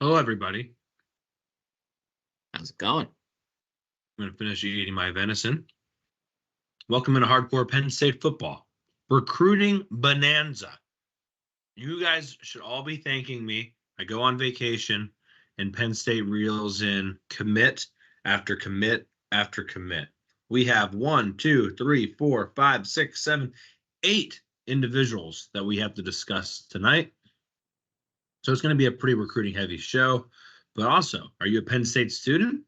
Hello, everybody. How's it going? I'm going to finish eating my venison. Welcome into Hardcore Penn State Football. Recruiting Bonanza. You guys should all be thanking me. I go on vacation, and Penn State reels in commit after commit after commit. We have 1, 2, 3, 4, 5, 6, 7, 8 individuals that we have to discuss tonight. So it's going to be a pretty recruiting heavy show. But also, are you a Penn State student?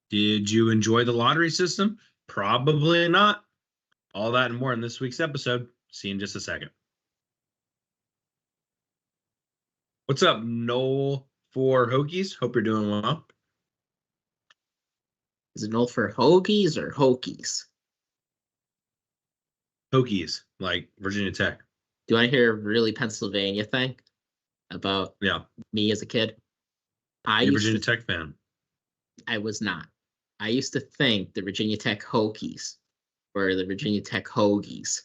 Did you enjoy the lottery system? Probably not. All that and more in this week's episode. See you in just a second. What's up, Noel for Hokies? Hope you're doing well. Is it Noel for Hokies or Hokies? Hokies, like Virginia Tech. Do you want to hear a really Pennsylvania thing about me as a kid? You're a Virginia Tech fan. I was not. I used to think the Virginia Tech Hokies were the Virginia Tech Hogies.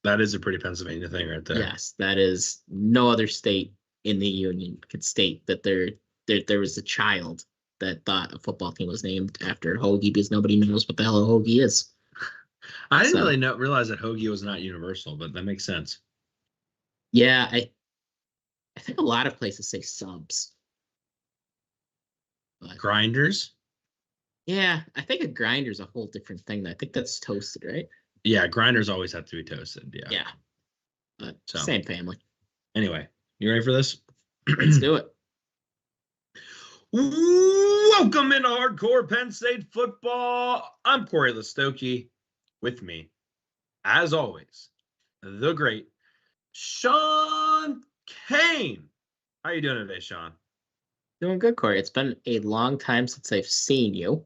That is a pretty Pennsylvania thing right there. Yes, that is. No other state in the union could state that there was a child that thought a football team was named after a Hogie because nobody knows what the hell a Hogie is. I didn't really realize that Hogie was not universal, but that makes sense. Yeah, I think a lot of places say subs. But, Grinders? Yeah, I think a grinder's a whole different thing. I think that's toasted, right? Yeah, grinders always have to be toasted. Yeah. But same family. Anyway, you ready for this? Let's do it. Welcome into Hardcore Penn State Football. I'm Cory Lestochi. With me, as always, the great Shawn Kane. How you doing today, Shawn? Doing good, Cory. It's been a long time since I've seen you.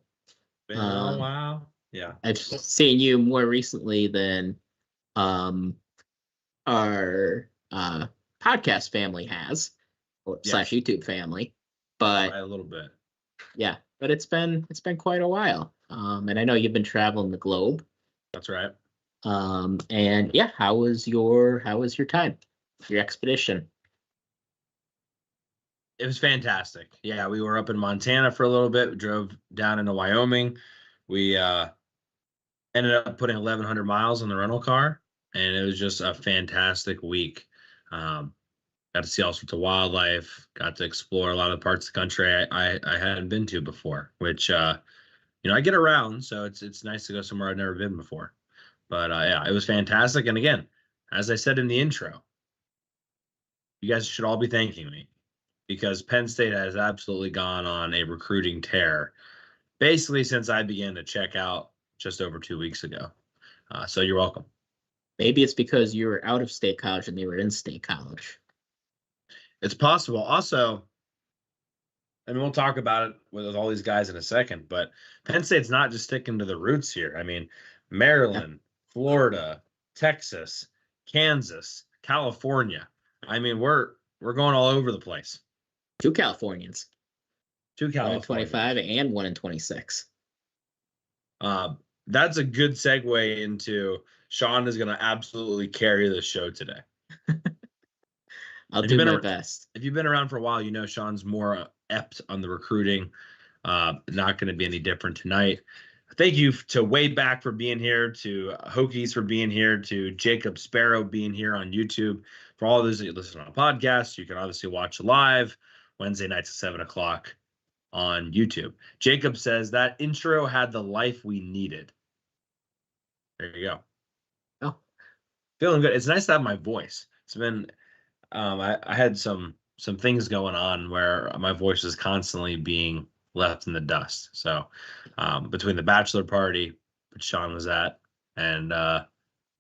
Been a while. Yeah. I've seen you more recently than our podcast family has, slash YouTube family. But a little bit. Yeah, but it's been quite a while. And I know you've been traveling the globe. That's right. And yeah, how was your time? Your expedition? It was fantastic. Yeah, we were up in Montana for a little bit. We drove down into Wyoming. We ended up putting 1,100 miles on the rental car, and it was just a fantastic week. Got to see all sorts of wildlife. Got to explore a lot of parts of the country I hadn't been to before, which I get around, so it's nice to go somewhere I've never been before. But yeah, it was fantastic. And again, as I said in the intro, you guys should all be thanking me because Penn State has absolutely gone on a recruiting tear, basically since I began to check out just over 2 weeks ago. So you're welcome. Maybe it's because you were out of state college and they were in state college. It's possible. Also, I mean, we'll talk about it with all these guys in a second, but Penn State's not just sticking to the roots here. I mean, Maryland, Florida, Texas, Kansas, California. I mean, we're going all over the place. Two Californians. 2 Californians. 1 in 25 and 1 in 26. That's a good segue into Shawn is going to absolutely carry the show today. I'll do my best. If you've been around for a while, you know Shawn's more apt on the recruiting. Not going to be any different tonight. Thank you to Wayback for being here, to Hokies for being here, to Jacob Sparrow being here on YouTube. For all of those that you listen on a podcast, you can obviously watch live Wednesday nights at 7 o'clock on YouTube. Jacob says that intro had the life we needed. There you go. Oh, feeling good. It's nice to have my voice. It's been I had some things going on where my voice is constantly being left in the dust. So between the bachelor party, which Shawn was at, and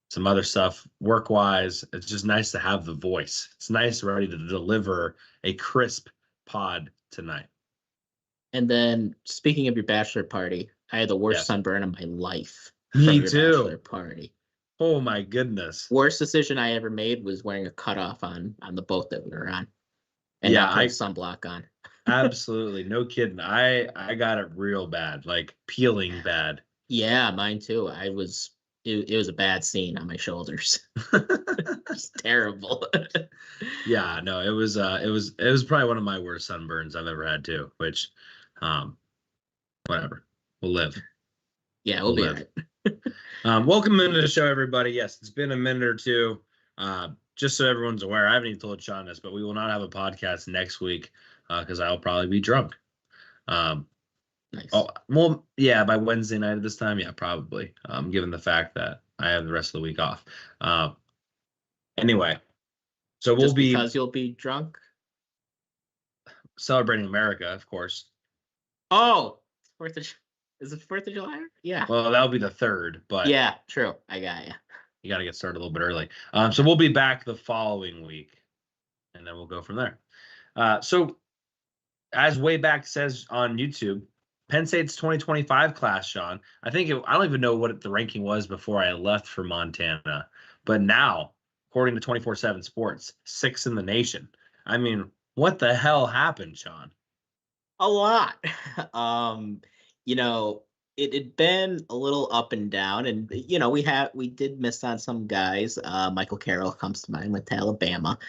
some other stuff work-wise, it's just nice to have the voice. It's nice, ready to deliver a crisp pod tonight. And then, speaking of your bachelor party, I had the worst sunburn of my life. Me too. Bachelor party. Oh my goodness. Worst decision I ever made was wearing a cutoff on the boat that we were on. And not putting sunblock on. Absolutely. No kidding. I got it real bad, like peeling bad. Yeah, mine too. I was it was a bad scene on my shoulders. It's terrible. Yeah, no, it was probably one of my worst sunburns I've ever had too, which whatever. We'll live. Yeah, we'll be all right. Welcome into the show, everybody. Yes, it's been a minute or two. Just so everyone's aware, I haven't even told Shawn this, but we will not have a podcast next week because I'll probably be drunk. Nice. Oh, well, yeah, by Wednesday night at this time, yeah, probably. Given the fact that I have the rest of the week off. Anyway, so we'll Just be because you'll be drunk. celebrating America, of course. Oh, is it 4th of July? Yeah. Well, that'll be the 3rd, but yeah, true. I got you. You got to get started a little bit early. So we'll be back the following week, and then we'll go from there. So as Wayback says on YouTube, Penn State's 2025 class, Shawn, I don't even know what the ranking was before I left for Montana, but now, according to 24/7 Sports, 6th in the nation. I mean, what the hell happened, Shawn? A lot. It had been a little up and down, and we did miss on some guys. Michael Carroll comes to mind, went to Alabama,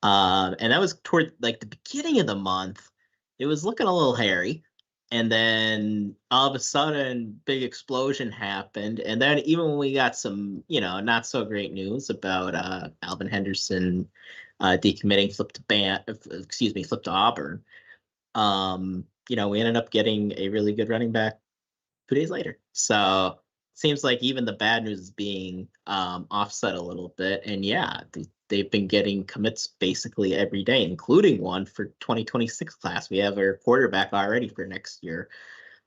and that was toward like the beginning of the month. It was looking a little hairy, and then all of a sudden, big explosion happened, and then even when we got some, not so great news about Alvin Henderson decommitting, flipped to Auburn. We ended up getting a really good running back 2 days later. So seems like even the bad news is being offset a little bit. And yeah, they've been getting commits basically every day, including one for 2026 class. We have our quarterback already for next year.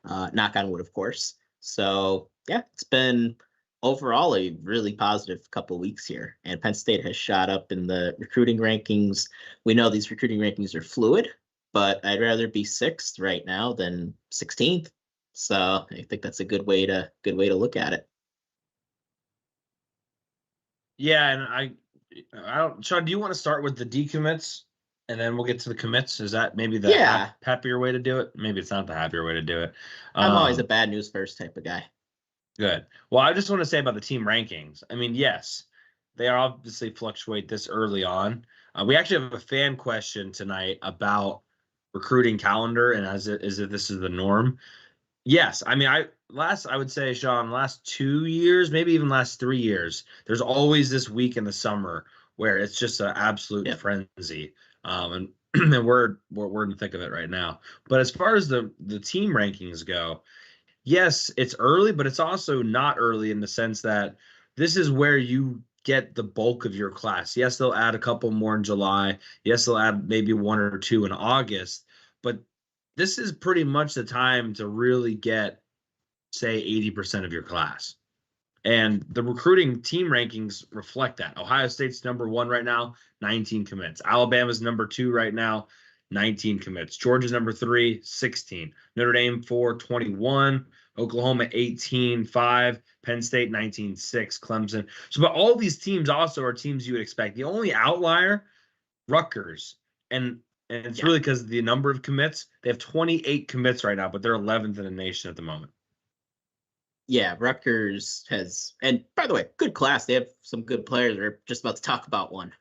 Knock on wood, of course. So yeah, it's been overall a really positive couple of weeks here. And Penn State has shot up in the recruiting rankings. We know these recruiting rankings are fluid, but I'd rather be 6th right now than 16th. So I think that's a good way to look at it. Yeah, and I don't, Shawn, do you want to start with the decommits and then we'll get to the commits? Is that maybe the happier way to do it? Maybe it's not the happier way to do it. I'm always a bad news first type of guy. Good. Well, I just want to say about the team rankings. I mean, yes, they obviously fluctuate this early on. We actually have a fan question tonight about recruiting calendar and this is the norm. Yes, I mean, I would say, Shawn, last 2 years, maybe even last 3 years, there's always this week in the summer where it's just an absolute frenzy. And we're in the thick of it right now. But as far as the team rankings go, yes, it's early, but it's also not early in the sense that this is where you get the bulk of your class. Yes, they'll add a couple more in July. Yes, they'll add maybe 1 or 2 in August, but this is pretty much the time to really get, say, 80% of your class. And the recruiting team rankings reflect that. Ohio State's number 1 right now, 19 commits. Alabama's number 2 right now, 19 commits. Georgia's number 3, 16. Notre Dame 4, 21. Oklahoma 18, 5. Penn State 19, 6. Clemson. So, but all these teams also are teams you would expect. The only outlier, Rutgers. And it's really because of the number of commits. They have 28 commits right now, but they're 11th in the nation at the moment. Yeah, Rutgers has, and by the way, good class. They have some good players. We're just about to talk about one.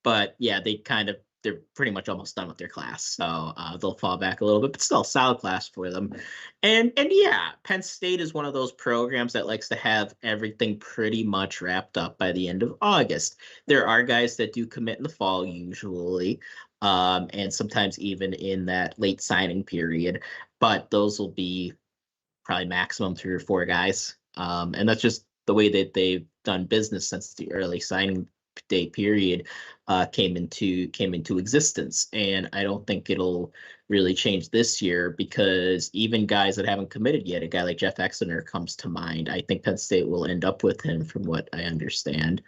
But yeah, they're pretty much almost done with their class. So they'll fall back a little bit, but still solid class for them. And yeah, Penn State is one of those programs that likes to have everything pretty much wrapped up by the end of August. There are guys that do commit in the fall usually, and sometimes even in that late signing period, but those will be probably maximum 3 or 4 guys. And that's just the way that they've done business since the early signing day period came into existence. And I don't think it'll really change this year because even guys that haven't committed yet, a guy like Jeff Exeter comes to mind. I think Penn State will end up with him from what I understand.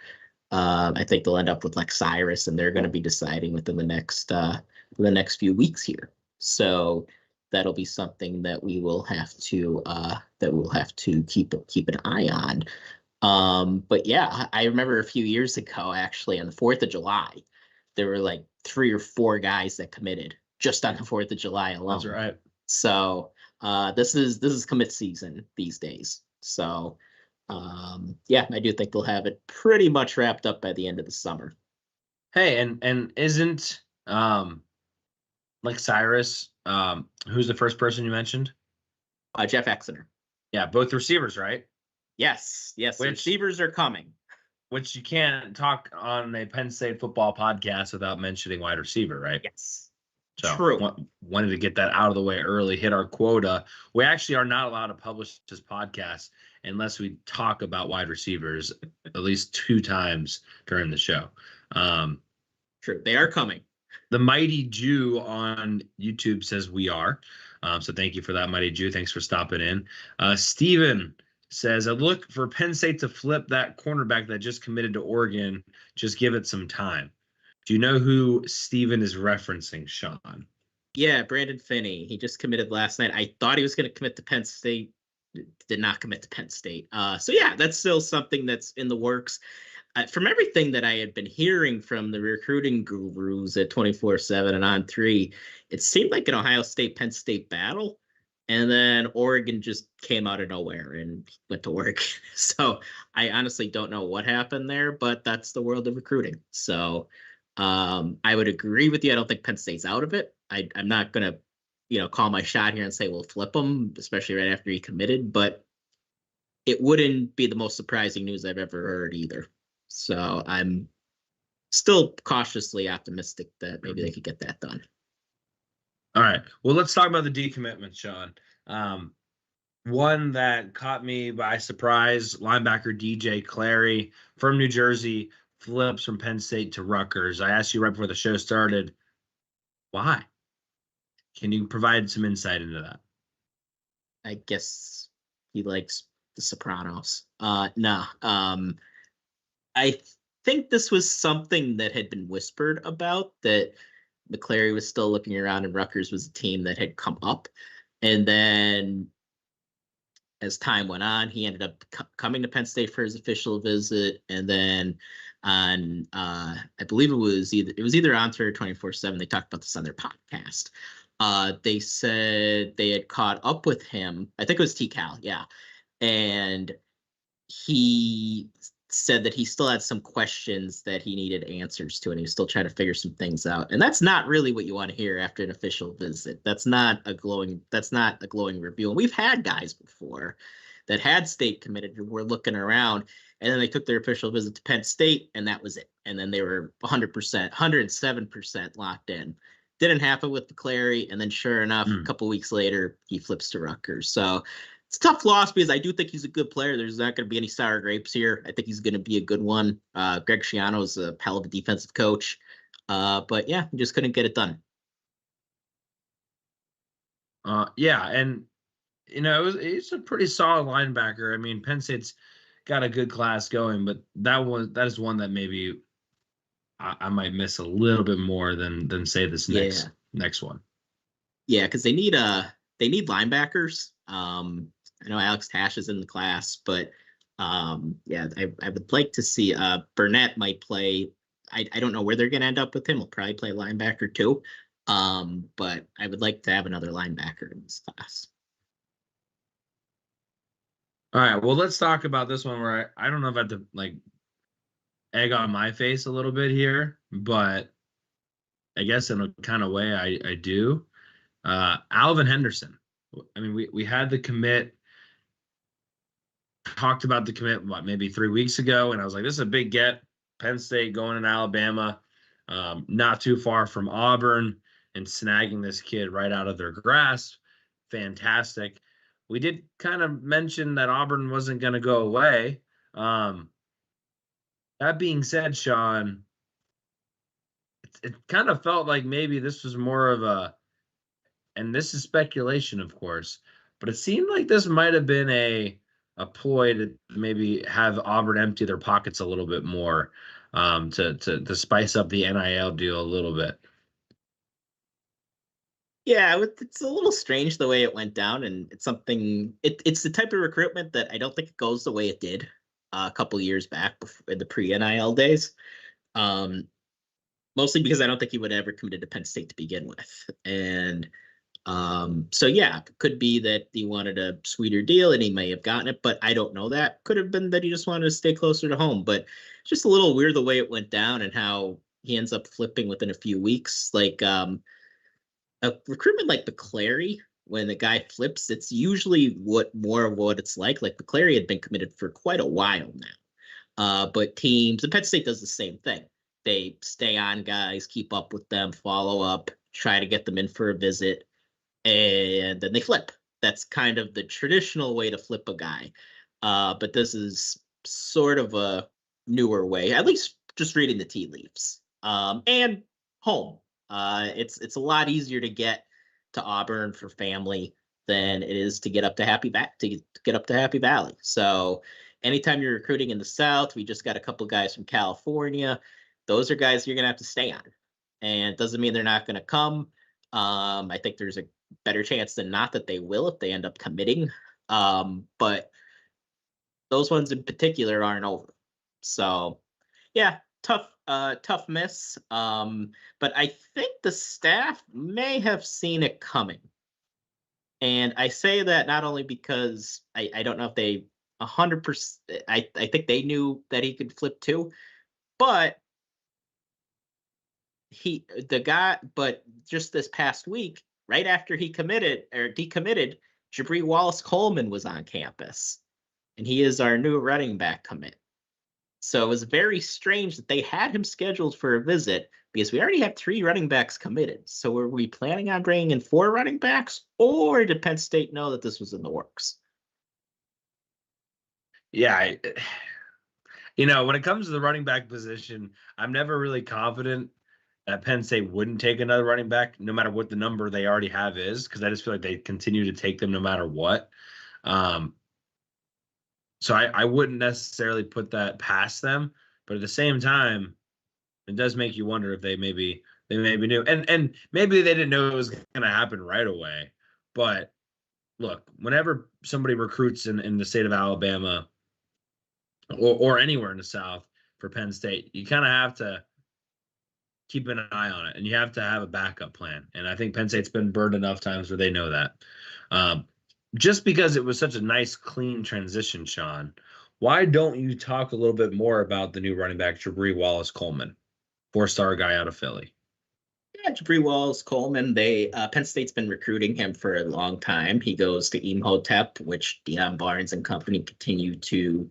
I think they'll end up with like Cyrus, and they're going to be deciding within the next few weeks here. So that'll be something that we will have to keep an eye on. But yeah, I remember a few years ago, actually, on the 4th of July, there were like 3 or 4 guys that committed just on the 4th of July alone. That's right. So this is commit season these days. So Yeah, I do think they'll have it pretty much wrapped up by the end of the summer. Hey, and isn't like Cyrus, who's the first person you mentioned? Jeff Exeter. Yeah, both receivers, right? Yes, the Which receivers are coming. which you can't talk on a Penn State football podcast without mentioning wide receiver, right? Yes, So true. wanted to get that out of the way early, hit our quota. We actually are not allowed to publish this podcast unless we talk about wide receivers at least 2 times during the show. True, they are coming. The Mighty Jew on YouTube says we are. So thank you for that, Mighty Jew. Thanks for stopping in. Steven says, I look for Penn State to flip that cornerback that just committed to Oregon. Just give it some time. Do you know who Steven is referencing, Sean? Yeah, Brandon Finney. He just committed last night. I thought he was going to commit to Penn State. Did not commit to Penn State. So yeah, that's still something that's in the works. From everything that I had been hearing from the recruiting gurus at 24/7 and On3, it seemed like an Ohio State-Penn State battle. And then Oregon just came out of nowhere and went to Oregon. So I honestly don't know what happened there, but that's the world of recruiting. So I would agree with you. I don't think Penn State's out of it. I'm not going to, call my shot here and say we'll flip him, especially right after he committed. But it wouldn't be the most surprising news I've ever heard either. So I'm still cautiously optimistic that maybe they could get that done. All right. Well, let's talk about the decommitment, Sean. One that caught me by surprise, linebacker DJ Clary from New Jersey flips from Penn State to Rutgers. I asked you right before the show started, why? Can you provide some insight into that? I guess he likes The Sopranos. No. I think this was something that had been whispered about, that McClary was still looking around and Rutgers was a team that had come up. And then as time went on, he ended up coming to Penn State for his official visit. And then on, I believe it was either on Twitter 24/7, they talked about this on their podcast. They said they had caught up with him. I think it was T-Cal, yeah. And he said that he still had some questions that he needed answers to, and he was still trying to figure some things out. And that's not really what you want to hear after an official visit. That's not a glowing review. And we've had guys before that had state committed who were looking around, and then they took their official visit to Penn State, and that was it. And then they were 100%, 107% locked in. Didn't happen with McClary, and then sure enough, a couple weeks later, he flips to Rutgers. So it's a tough loss because I do think he's a good player. There's not going to be any sour grapes here. I think he's going to be a good one. Greg Schiano's a hell of a defensive coach. But yeah, he just couldn't get it done. Yeah, and he's a pretty solid linebacker. I mean, Penn State's got a good class going, but that is one that maybe I might miss a little bit more than say this next one. Yeah, because they need linebackers. I know Alex Tash is in the class, but yeah, I would like to see Burnett might play. I don't know where they're going to end up with him. He'll probably play linebacker too. But I would like to have another linebacker in this class. All right, well, let's talk about this one where I don't know if I have to egg on my face a little bit here, but I guess in a kind of way I do. Alvin Henderson. I mean, we had the commit, talked about the commit, maybe 3 weeks ago, and I was like, this is a big get. Penn State going in Alabama, not too far from Auburn, and snagging this kid right out of their grasp. Fantastic. We did kind of mention that Auburn wasn't going to go away. That being said, Sean, it kind of felt like maybe this was more of a, and this is speculation, of course, but it seemed like this might have been a ploy to maybe have Auburn empty their pockets a little bit more, to spice up the NIL deal a little bit. Yeah, it's a little strange the way it went down, and it's something. It's the type of recruitment that I don't think it goes the way it did a couple years back in the pre-NIL days. Mostly because I don't think he would ever committed to Penn State to begin with, and So yeah, it could be that he wanted a sweeter deal and he may have gotten it, but I don't know that. Could have been that he just wanted to stay closer to home, but it's just a little weird the way it went down and how he ends up flipping within a few weeks. Like a recruitment like McClary, when the guy flips, it's usually more of what it's like. Like McClary had been committed for quite a while now. But teams, and Penn State does the same thing. They stay on guys, keep up with them, follow up, try to get them in for a visit, and then they flip. That's kind of the traditional way to flip a guy. But this is sort of a newer way, at least just reading the tea leaves. And home. It's a lot easier to get to Auburn for family than it is to get up to Happy Valley. So anytime you're recruiting in the South, we just got a couple guys from California. Those are guys you're gonna have to stay on, and it doesn't mean they're not gonna come. I think there's a better chance than not that they will if they end up committing. But those ones in particular aren't over. So yeah, tough miss. But I think the staff may have seen it coming. And I say that not only because I don't know if they 100%, I think they knew that he could flip too, but but just this past week, right after he committed or decommitted, Jabri Wallace-Coleman was on campus, and he is our new running back commit. So it was very strange that they had him scheduled for a visit because we already have 3 running backs committed. So were we planning on bringing in 4 running backs, or did Penn State know that this was in the works? Yeah, when it comes to the running back position, I'm never really confident that Penn State wouldn't take another running back, no matter what the number they already have is, because I just feel like they continue to take them no matter what. So I wouldn't necessarily put that past them, but at the same time, it does make you wonder if they maybe knew, and maybe they didn't know it was going to happen right away. But look, whenever somebody recruits in the state of Alabama or anywhere in the South for Penn State, you kind of have to keep an eye on it, and you have to have a backup plan. And I think Penn State's been burned enough times where they know that. Just because it was such a nice, clean transition, Sean, why don't you talk a little bit more about the new running back, Jabri Wallace-Coleman, 4-star guy out of Philly? Yeah, Jabri Wallace-Coleman, Penn State's been recruiting him for a long time. He goes to Imhotep, which Deion Barnes and company continue to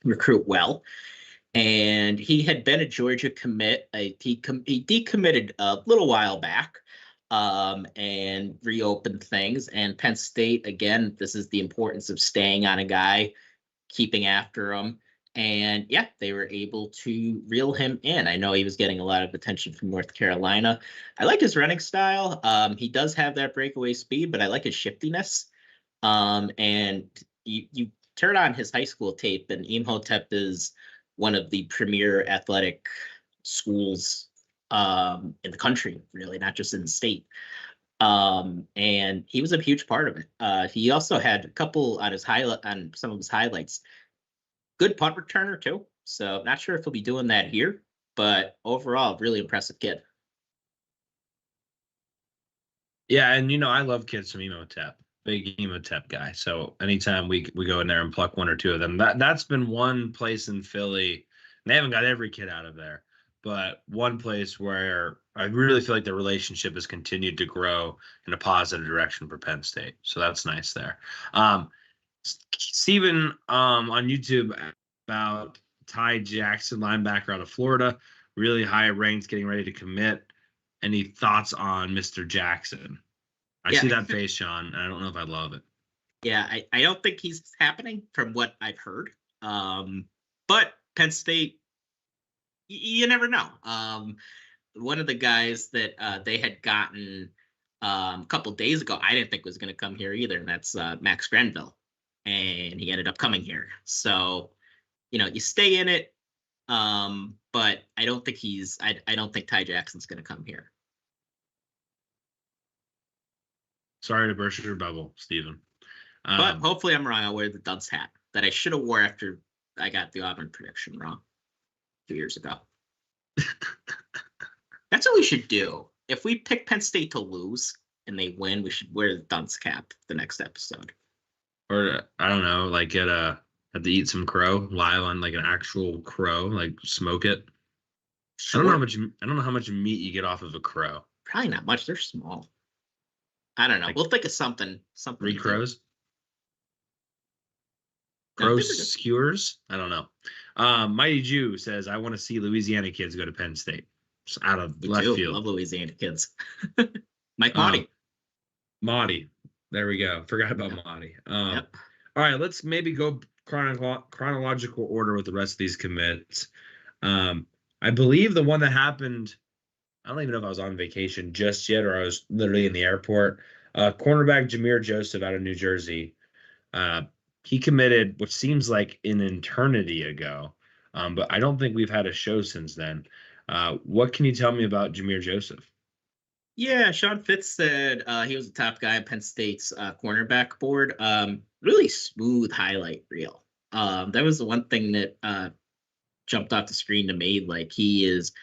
recruit well. And he had been a Georgia commit. He decommitted a little while back, and reopened things. And Penn State, again, this is the importance of staying on a guy, keeping after him. And yeah, they were able to reel him in. I know he was getting a lot of attention from North Carolina. I like his running style. He does have that breakaway speed, but I like his shiftiness. And you turn on his high school tape, and Imhotep is one of the premier athletic schools in the country, really, not just in the state. And he was a huge part of it. He also had a couple on some of his highlights. Good punt returner too. So not sure if he'll be doing that here, but overall, really impressive kid. Yeah, and I love kids from Imhotep, big Imhotep guy. So anytime we go in there and pluck 1 or 2 of them, that's been one place in Philly. They haven't got every kid out of there, but one place where I really feel like the relationship has continued to grow in a positive direction for Penn State. So that's nice there. Steven on YouTube about Ty Jackson, linebacker out of Florida, really high ranked, getting ready to commit. Any thoughts on Mr. Jackson? I see that face, Sean, and I don't know if I love it. Yeah, I don't think he's happening from what I've heard. But Penn State, you never know. One of the guys that they had gotten a couple days ago, I didn't think was going to come here either, and that's Max Grenville. And he ended up coming here. So, you stay in it. But I don't think I don't think Ty Jackson's going to come here. Sorry to burst your bubble, Steven. But hopefully I'm wrong. I'll wear the dunce hat that I should have wore after I got the Auburn prediction wrong 2 years ago. That's what we should do. If we pick Penn State to lose and they win, we should wear the dunce cap the next episode. Or I don't know, like have to eat some crow live on like an actual crow, like smoke it. Sure. I don't know how much meat you get off of a crow. Probably not much. They're small. I don't know. Like we'll think of something. 3 crows. No, Crow they were good. skewers. I don't know. Mighty Jew says, "I want to see Louisiana kids go to Penn State." Just out of We left do field. love Louisiana kids. Mike Motti. Motti. There we go. Forgot about Motti. Yep. All right, let's maybe go chronological order with the rest of these commits. I believe the one that happened, I don't even know if I was on vacation just yet or I was literally in the airport. Cornerback Jameer Joseph out of New Jersey. He committed, which seems like an eternity ago, but I don't think we've had a show since then. What can you tell me about Jameer Joseph? Yeah, Sean Fitz said he was the top guy on Penn State's cornerback board. Really smooth highlight reel. That was the one thing that jumped off the screen to me. Like, he is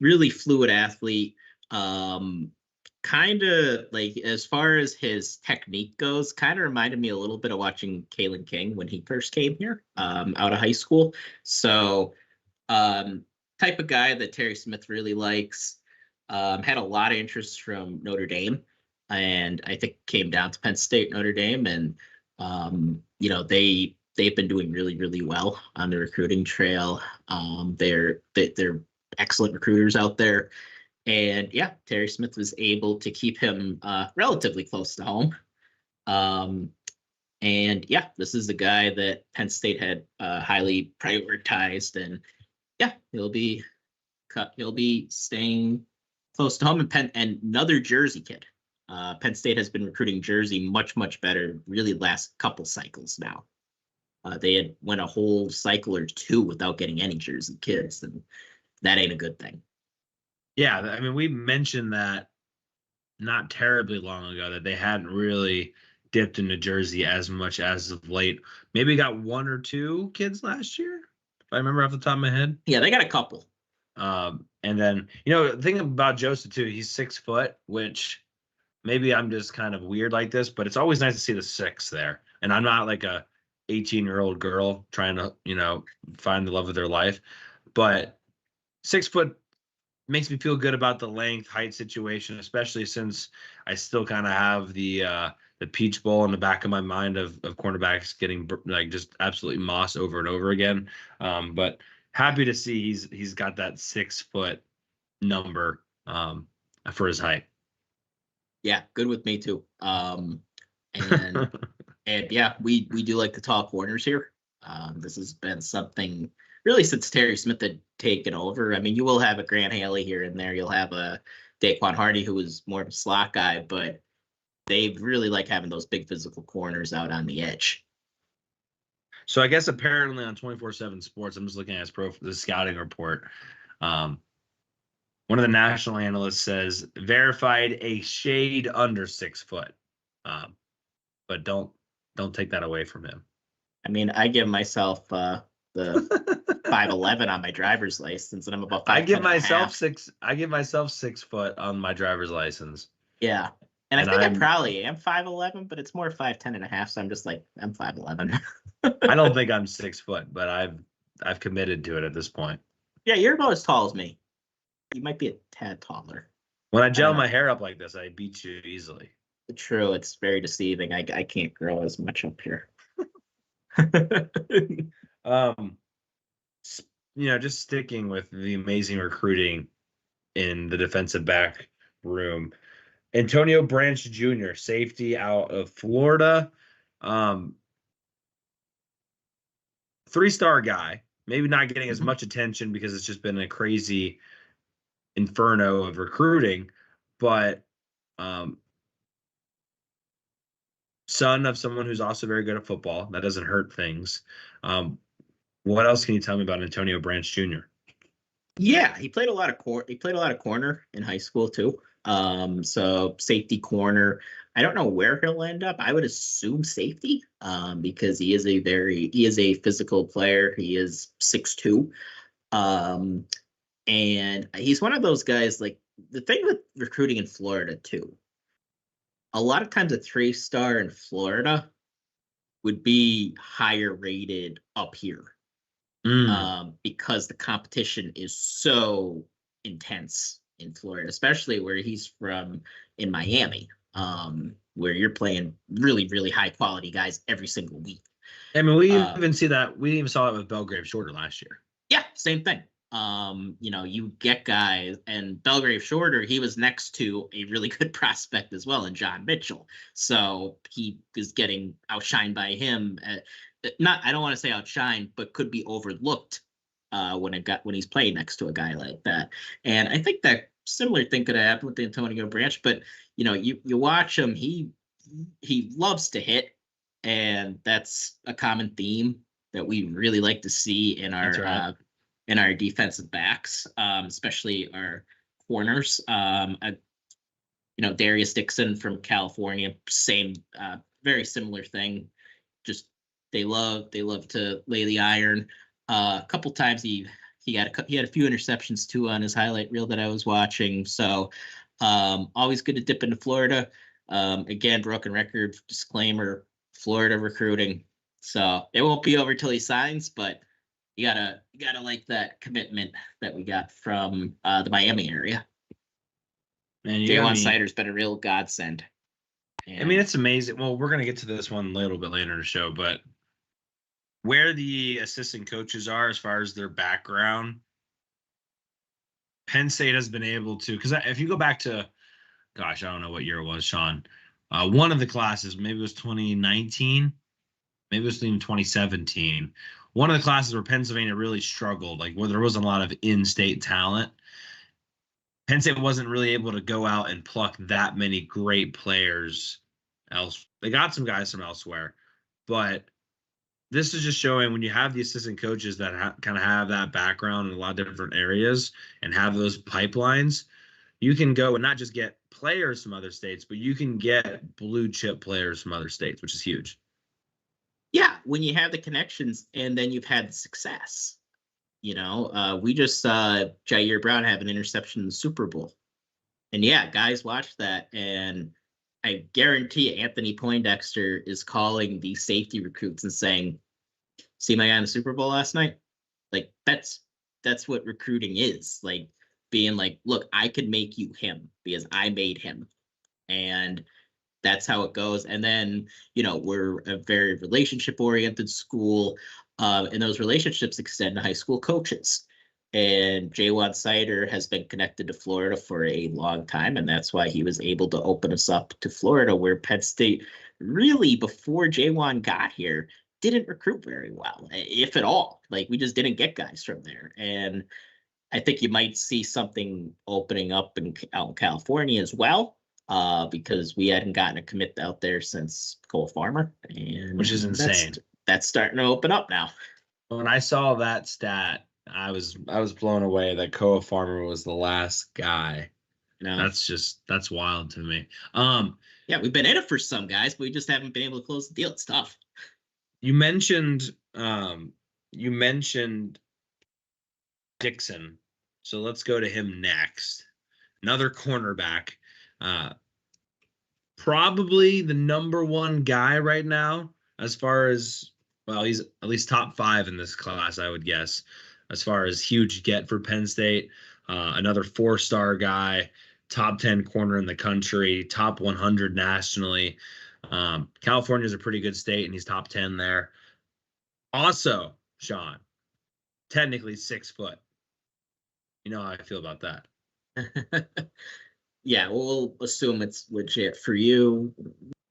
really fluid athlete. Kind of like, as far as his technique goes, kind of reminded me a little bit of watching Kane when he first came here out of high school. So type of guy that Terry Smith really likes. Had a lot of interest from Notre Dame, and I think came down to Penn State, Notre Dame, and they've been doing really, really well on the recruiting trail. They're excellent recruiters out there, and yeah, Terry Smith was able to keep him relatively close to home. And yeah, this is the guy that Penn State had highly prioritized, and yeah, he'll be staying close to home. And another Jersey kid. Penn State has been recruiting Jersey much, much better, really last couple cycles now. They had went a whole cycle or two without getting any Jersey kids, and that ain't a good thing. Yeah, I mean, we mentioned that not terribly long ago that they hadn't really dipped into Jersey as much as of late. Maybe got 1 or 2 kids last year, if I remember off the top of my head. Yeah, they got a couple. And then, the thing about Joseph too, he's 6 foot, which maybe I'm just kind of weird like this, but it's always nice to see the 6 there. And I'm not like a 18-year-old girl trying to, find the love of their life, but 6 foot makes me feel good about the length height situation, especially since I still kind of have the Peach Bowl in the back of my mind of cornerbacks getting like just absolutely moss over and over again. But happy to see he's got that 6 foot number for his height. Yeah, good with me too. And and yeah, we do like the tall corners here. This has been something really since Terry Smith had taken over. I mean, you will have a Grant Haley here and there. You'll have a Daquan Hardy, who is more of a slot guy, but they really like having those big physical corners out on the edge. So I guess apparently on 24/7 Sports, I'm just looking at the scouting report. One of the national analysts says verified a shade under 6 foot, but don't take that away from him. I mean, I give myself the 5'11" on my driver's license, and I'm about 5'10". I give myself 6 foot on my driver's license. Yeah. And I think I probably am 5'11", but it's more 5'10 and a half. So I'm just like, I'm 5'11". I don't think I'm 6 foot, but I've committed to it at this point. Yeah, you're about as tall as me. You might be a tad taller. When I gel my hair up like this, I beat you easily. True, it's very deceiving. I can't grow as much up here. Just sticking with the amazing recruiting in the defensive back room. Antonio Branch Jr., safety out of Florida. 3-star guy. Maybe not getting as much attention because it's just been a crazy inferno of recruiting, but son of someone who's also very good at football. That doesn't hurt things. What else can you tell me about Antonio Branch Jr.? Yeah, he played a lot of corner in high school too. So safety corner. I don't know where he'll end up. I would assume safety, because he is a physical player. He is 6'2". And he's one of those guys, like, the thing with recruiting in Florida too, a lot of times a 3-star in Florida would be higher rated up here. Because the competition is so intense in Florida, especially where he's from in Miami, where you're playing really, really high quality guys every single week. I mean, we even see that. We even saw it with Belgrave Shorter last year. Yeah, same thing. You get guys, and Belgrave Shorter, he was next to a really good prospect as well in John Mitchell. So he is getting outshined by him. I don't want to say outshined, but could be overlooked when he's playing next to a guy like that. And I think that similar thing could have happened with Antonio Branch, but you watch him, he loves to hit, and that's a common theme that we really like to see in our defensive backs, especially our corners. Darius Dixon from California, same, very similar thing. Just they love to lay the iron. A couple times he had a few interceptions too on his highlight reel that I was watching. So always good to dip into Florida. Again, broken record disclaimer: Florida recruiting. So it won't be over till he signs, but you gotta like that commitment that we got from the Miami area. Man, Jaywan Sider's been a real godsend. And I mean, it's amazing. Well, we're gonna get to this one a little bit later in the show, but where the assistant coaches are as far as their background, Penn State has been able to, because if you go back to, gosh, I don't know what year it was, Sean. One of the classes, maybe it was 2019, maybe it was even 2017. One of the classes where Pennsylvania really struggled, like where there wasn't a lot of in-state talent. Penn State wasn't really able to go out and pluck that many great players else. They got some guys from elsewhere, but this is just showing when you have the assistant coaches that kind of have that background in a lot of different areas and have those pipelines, you can go and not just get players from other states, but you can get blue chip players from other states, which is huge. Yeah, when you have the connections and then you've had the success. We just saw Jair Brown have an interception in the Super Bowl. And yeah, guys watch that, and I guarantee Anthony Poindexter is calling the safety recruits and saying, "See my guy in the Super Bowl last night?" Like that's what recruiting is. Like being like, "Look, I could make you him because I made him." And that's how it goes. And then, we're a very relationship-oriented school, and those relationships extend to high school coaches. And Jaywan Sider has been connected to Florida for a long time, and that's why he was able to open us up to Florida, where Penn State really, before Jaywan got here, didn't recruit very well, if at all. Like, we just didn't get guys from there. And I think you might see something opening up out in California as well. Because we hadn't gotten a commit out there since Cole Farmer, and which is insane. That's starting to open up now. When I saw that stat, I was blown away that Cole Farmer was the last guy. No. That's wild to me. Yeah, we've been in it for some guys, but we just haven't been able to close the deal. It's tough. You mentioned Dixon, so let's go to him next. Another cornerback. Probably the number one guy right now, as far as, well, he's at least top 5 in this class, I would guess, as far as huge get for Penn State. Another 4-star guy, top 10 corner in the country, top 100 nationally. California is a pretty good state, and he's top 10 there. Also, Sean, technically 6 foot. You know how I feel about that. Yeah, we'll assume it's legit for you.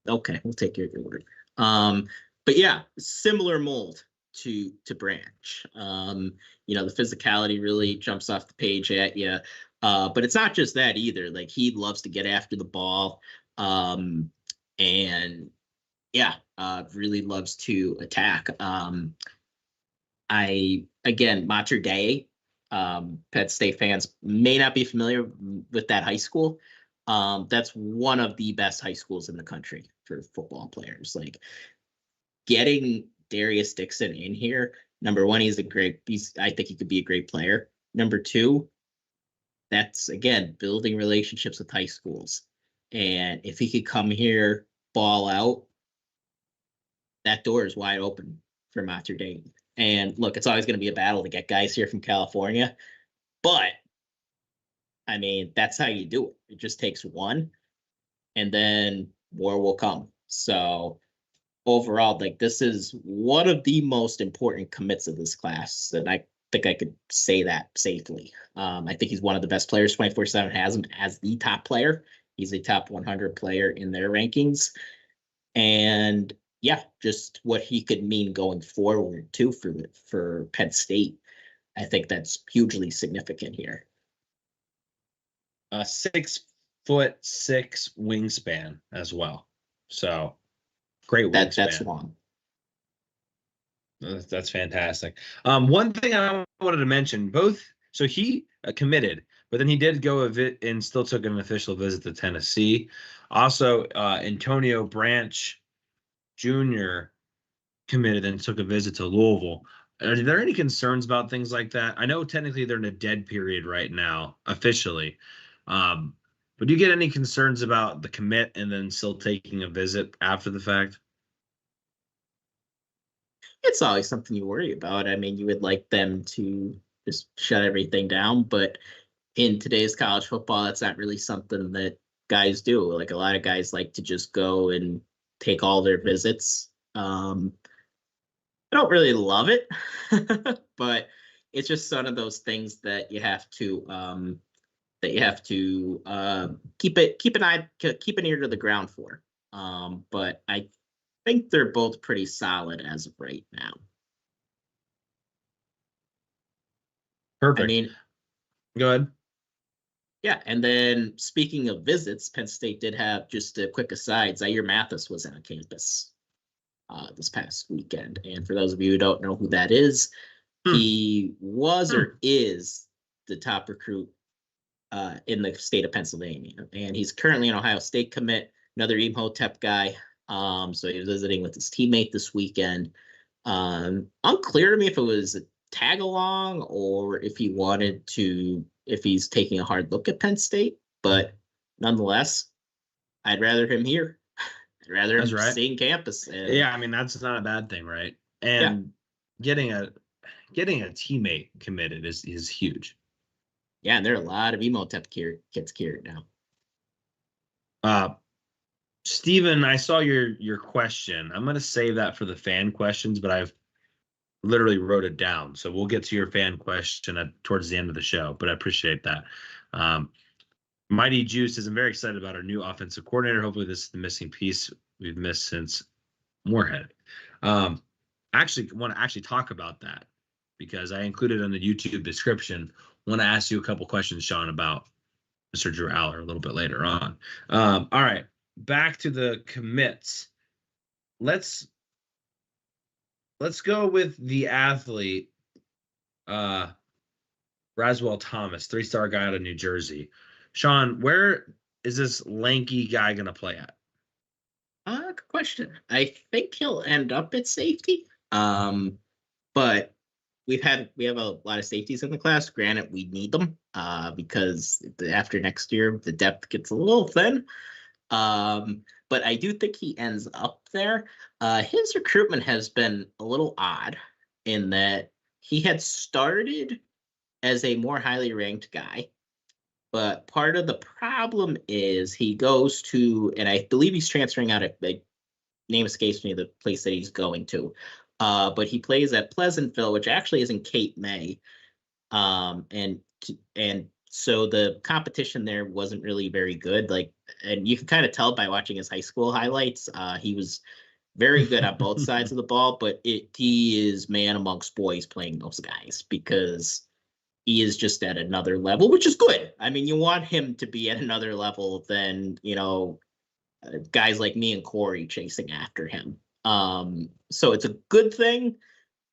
Okay, we'll take your word. But yeah, similar mold to Branch. The physicality really jumps off the page at you. But it's not just that either. Like, he loves to get after the ball. And yeah, really loves to attack. Mater Dei. Penn State fans may not be familiar with that high school. That's one of the best high schools in the country for football players. Like, getting Darius Dixon in here, number one, I think he could be a great player. Number two, that's, again, building relationships with high schools. And if he could come here, ball out, that door is wide open for Notre Dame. And look, it's always going to be a battle to get guys here from California. But, I mean, that's how you do it. It just takes one, and then more will come. So overall, like, this is one of the most important commits of this class. And I think I could say that safely. I think he's one of the best players. 24/7 has him as the top player. He's a top 100 player in their rankings. And yeah, just what he could mean going forward too for Penn State. I think that's hugely significant here. 6'6" wingspan as well. So great wingspan. That's long. That's fantastic. One thing I wanted to mention, so he committed, but then he did go and still took an official visit to Tennessee. Also, Antonio Branch Jr. committed and took a visit to Louisville. Are there any concerns about things like that? I know technically they're in a dead period right now, officially. But do you get any concerns about the commit and then still taking a visit after the fact? It's always something you worry about. I mean, you would like them to just shut everything down, but in today's college football, that's not really something that guys do. Like, a lot of guys like to just go and take all their visits. I don't really love it, but it's just one of those things that you have to keep an ear to the ground for. But I think they're both pretty solid as of right now. Perfect. I mean, go ahead. Yeah, and then speaking of visits, Penn State did have, just a quick aside, Zaire Mathis was on campus this past weekend. And for those of you who don't know who that is, he was or is the top recruit in the state of Pennsylvania. And he's currently an Ohio State commit, another Imhotep guy. So he was visiting with his teammate this weekend. Unclear to me if it was a tag along or if he's taking a hard look at Penn State, but nonetheless, I'd rather him here. I'd rather him seeing campus. Yeah, I mean, that's not a bad thing, right? And getting a teammate committed is huge. Yeah, and there are a lot of Imhotep kids here now. Steven, I saw your question. I'm going to save that for the fan questions, but I've literally wrote it down. So we'll get to your fan question towards the end of the show, but I appreciate that. Mighty Juice is, I'm very excited about our new offensive coordinator. Hopefully this is the missing piece we've missed since Moorhead. Actually want to talk about that because I included in the YouTube description. Want to ask you a couple questions, Sean, about Mr. Drew Allar a little bit later on. All right, back to the commits. Let's go with the athlete, Raswell Thomas, 3-star guy out of New Jersey. Sean, where is this lanky guy going to play at? Good question. I think he'll end up at safety. But we have a lot of safeties in the class. Granted, we need them because after next year, the depth gets a little thin. But I do think he ends up there. His recruitment has been a little odd in that he had started as a more highly ranked guy. But part of the problem is he goes to, and I believe he's transferring out of, the name escapes me, the place that he's going to. But he plays at Pleasantville, which actually is in Cape May. And so the competition there wasn't really very good. And you can kind of tell by watching his high school highlights. He was very good on both sides of the ball, but he is man amongst boys playing those guys because he is just at another level, which is good. I mean, you want him to be at another level than, guys like me and Cory chasing after him. So it's a good thing,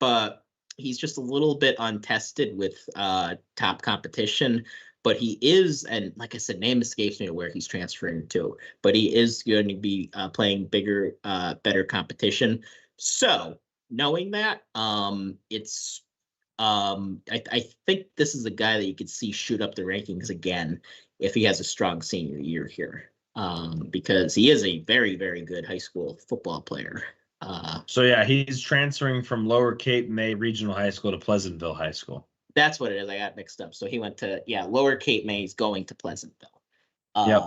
but he's just a little bit untested with top competition. But he is, and like I said, name escapes me where he's transferring to, but he is going to be playing bigger, better competition. So knowing that, I think this is a guy that you could see shoot up the rankings again if he has a strong senior year here. because he is a very, very good high school football player. So yeah, he's transferring from Lower Cape May Regional High School to Pleasantville High School. That's what it is. I got mixed up. So he went to Lower Cape May. He's going to Pleasantville. Yep.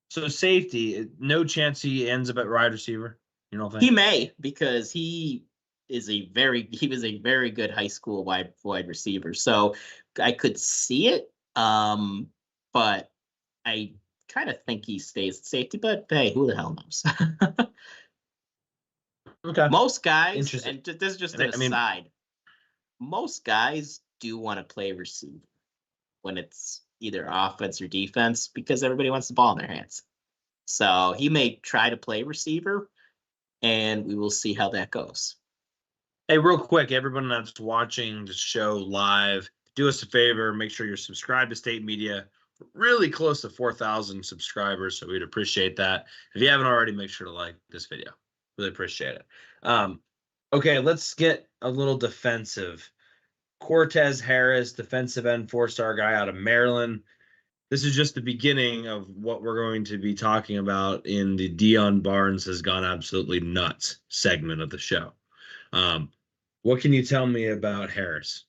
So safety, no chance he ends up at wide receiver. You don't think? He may, because he was a very good high school wide receiver. So I could see it. But I kind of think he stays at safety, but hey, who the hell knows? Okay. Most guys, and this is just an aside, most guys do want to play receiver when it's either offense or defense because everybody wants the ball in their hands. So he may try to play receiver, and we will see how that goes. Hey, real quick, everyone that's watching the show live, do us a favor, make sure you're subscribed to State Media. We're really close to 4,000 subscribers, so we'd appreciate that. If you haven't already, make sure to like this video. Really appreciate it. Okay, let's get a little defensive. Cortez Harris, defensive end, 4-star guy out of Maryland. This is just the beginning of what we're going to be talking about in the Dion Barnes has gone absolutely nuts segment of the show. What can you tell me about Harris?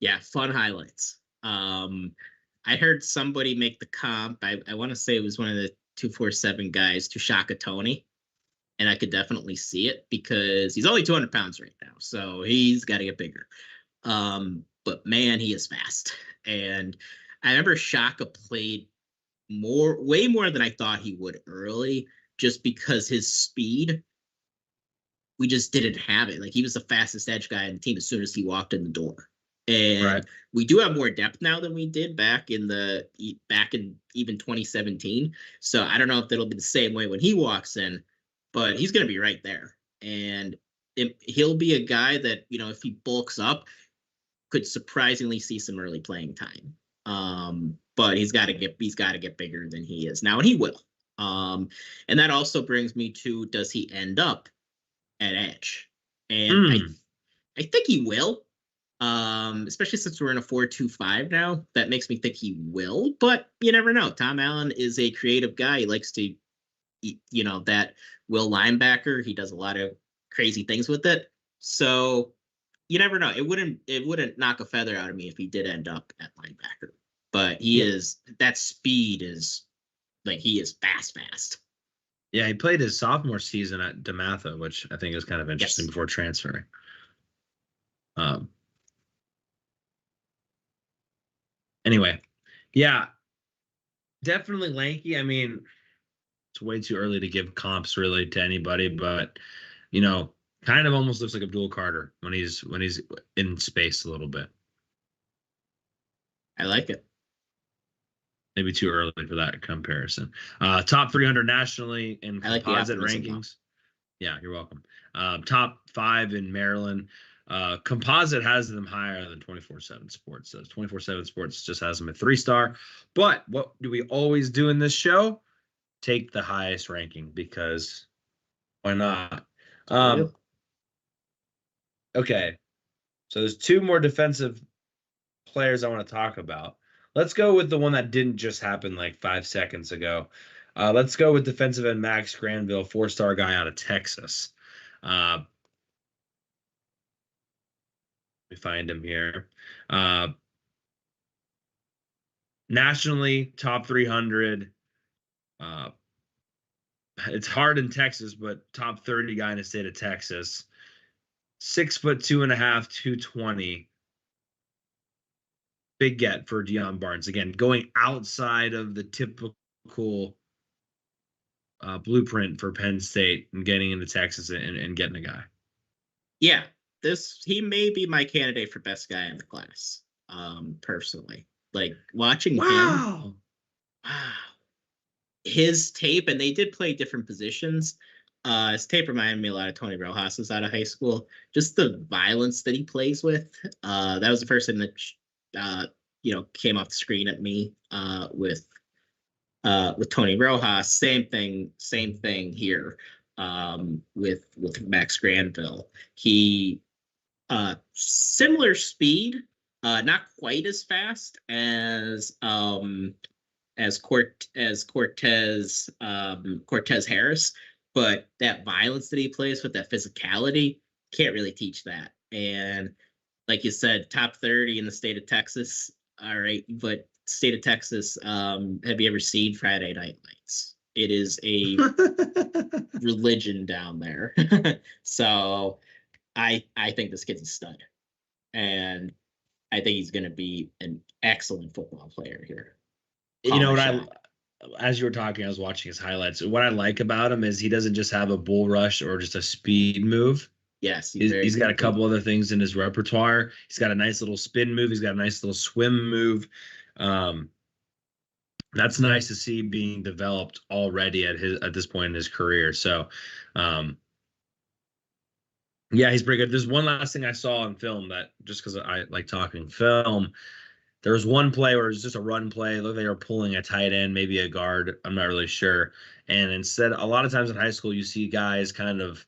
Yeah, fun highlights. I heard somebody make the comp. I want to say it was one of the 247 guys to Shaka Tony. And I could definitely see it because he's only 200 pounds right now. So he's got to get bigger. But man, he is fast. And I remember Shaka played way more than I thought he would early, just because his speed, we just didn't have it. Like, he was the fastest edge guy on the team as soon as he walked in the door. And we do have more depth now than we did back in even 2017. So I don't know if it'll be the same way when he walks in, but he's going to be right there. And he'll be a guy that, if he bulks up, could surprisingly see some early playing time. But he's got to get bigger than he is now, and he will. And that also brings me to, does he end up at edge? And I think he will. Especially since we're in a 4-2-5 now, that makes me think he will, but you never know. Tom Allen is a creative guy. He likes to, that will linebacker. He does a lot of crazy things with it. So you never know. It wouldn't knock a feather out of me if he did end up at linebacker, but that speed is like, he is fast. Yeah. He played his sophomore season at DeMatha, which I think is kind of interesting before transferring. Anyway, yeah, definitely lanky. I mean, it's way too early to give comps really to anybody, but kind of almost looks like Abdul Carter when he's in space a little bit. I like it. Maybe too early for that comparison. Top 300 nationally in composite rankings. Yeah, you're welcome. Top 5 in Maryland. Composite has them higher than 24/7 Sports does. 24/7 Sports just has them at 3-star. But what do we always do in this show? Take the highest ranking, because why not? Okay, so there's 2 more defensive players I want to talk about. Let's go with the one that didn't just happen like 5 seconds ago. Let's go with defensive end Max Granville, 4-star guy out of Texas. We find him here. Nationally, top 300. It's hard in Texas, but top 30 guy in the state of Texas. 6'2.5", 220. Big get for Dion Barnes. Again, going outside of the typical blueprint for Penn State and getting into Texas and getting a guy. Yeah. He may be my candidate for best guy in the class, personally. Like, watching him, wow, his tape, and they did play different positions. His tape reminded me a lot of Tony Rojas's out of high school. Just the violence that he plays with. That was the person that came off the screen at me with Tony Rojas. Same thing here with Max Granville. He similar speed, Not quite as fast as Cortez Harris, but that violence that he plays with, that physicality, can't really teach that. And like you said, top 30 in the state of Texas. All right, but state of Texas, have you ever seen Friday Night Lights? It is a religion down there. So I think this kid's a stud, and I think he's going to be an excellent football player here. You know what as you were talking, I was watching his highlights. What I like about him is he doesn't just have a bull rush or just a speed move. Yes, he's got a couple other things in his repertoire. He's got a nice little spin move. He's got a nice little swim move. That's nice to see being developed already at this point in his career. So, yeah, he's pretty good. There's one last thing I saw in film that, just because I like talking film, there was one play where it was just a run play. It looked like they were pulling a tight end, maybe a guard. I'm not really sure. And instead, a lot of times in high school, you see guys kind of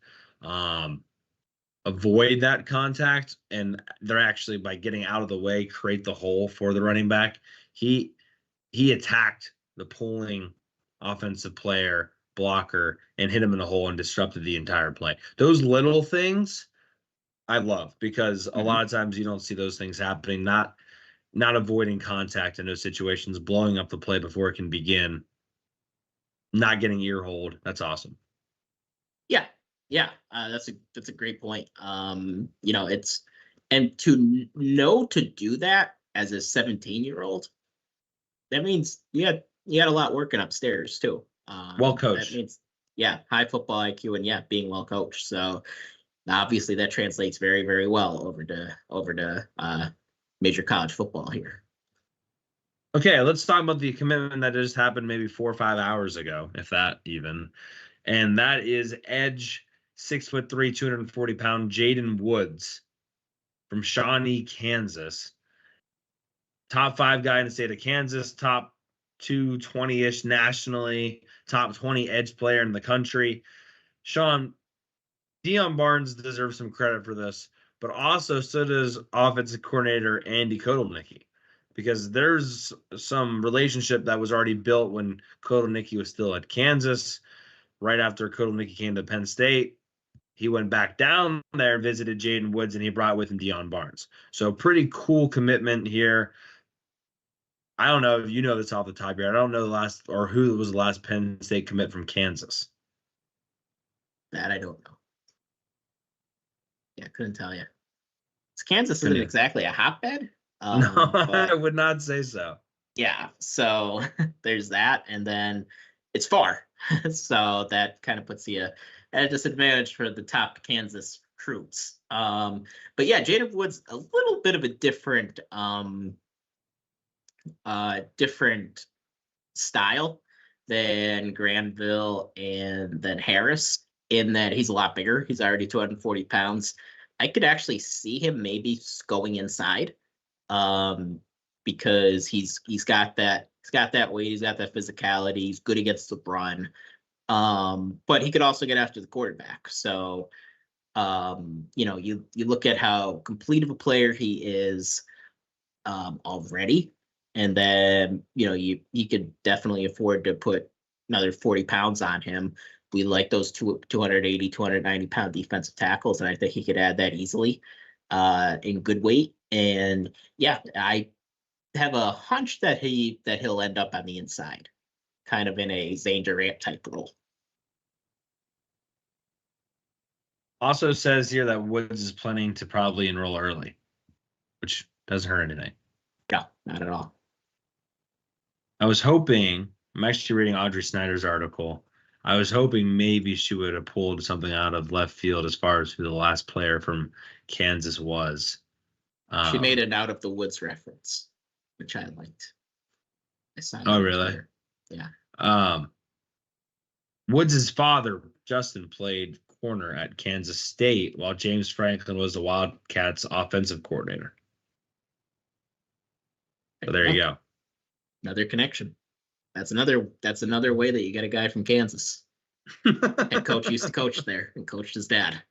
avoid that contact, and they're actually, by getting out of the way, create the hole for the running back. He attacked the pulling offensive player blocker and hit him in the hole and disrupted the entire play. Those little things I love, because a lot of times you don't see those things happening. Not avoiding contact in those situations, blowing up the play before it can begin, not getting ear holed. That's awesome. Yeah, that's a great point. It's, and to know to do that as a 17-year-old, that means you had a lot working upstairs too. Well coached. That means, high football IQ, and being well coached. So obviously that translates very, very well over to major college football here. Okay, let's talk about the commitment that just happened maybe 4 or 5 hours ago, if that even. And that is edge 6'3", 240-pound Jaden Woods from Shawnee, Kansas. Top 5 guy in the state of Kansas, top 220-ish nationally, top 20 edge player in the country. Sean, Deion Barnes deserves some credit for this, but also so does offensive coordinator Andy Kotelnicki, because there's some relationship that was already built when Kotelnicki was still at Kansas. Right after Kotelnicki came to Penn State, he went back down there, visited Jaden Woods, and he brought with him Deion Barnes. So pretty cool commitment here. I don't know if you know this off the top here. I don't know who was the last Penn State commit from Kansas. That I don't know. Yeah, couldn't tell you. Kansas isn't exactly a hotbed. No, I would not say so. Yeah, so there's that, and then it's far, so that kind of puts you at a disadvantage for the top Kansas recruits. But yeah, Jaden Woods, a little bit of a different style than Granville and then Harris, in that he's a lot bigger. He's already 240 pounds. I could actually see him maybe going inside, because he's got that weight, he's got that physicality, he's good against the run, but he could also get after the quarterback. So you look at how complete of a player he is already, and then you could definitely afford to put another 40 pounds on him. We like those 280, 290 pound defensive tackles, and I think he could add that easily in good weight. And yeah, I have a hunch that he'll end up on the inside, kind of in a Zane Durant type role. Also says here that Woods is planning to probably enroll early, which doesn't hurt anything. No, not at all. I was hoping, I'm actually reading Audrey Snyder's article, I was hoping maybe she would have pulled something out of left field as far as who the last player from Kansas was. She made an out of the woods reference, which I liked. Oh, really? Yeah. Woods' father, Justin, played corner at Kansas State, while James Franklin was the Wildcats' offensive coordinator. So there you go. Another connection. That's another way that you get a guy from Kansas. Head coach used to coach there and coached his dad.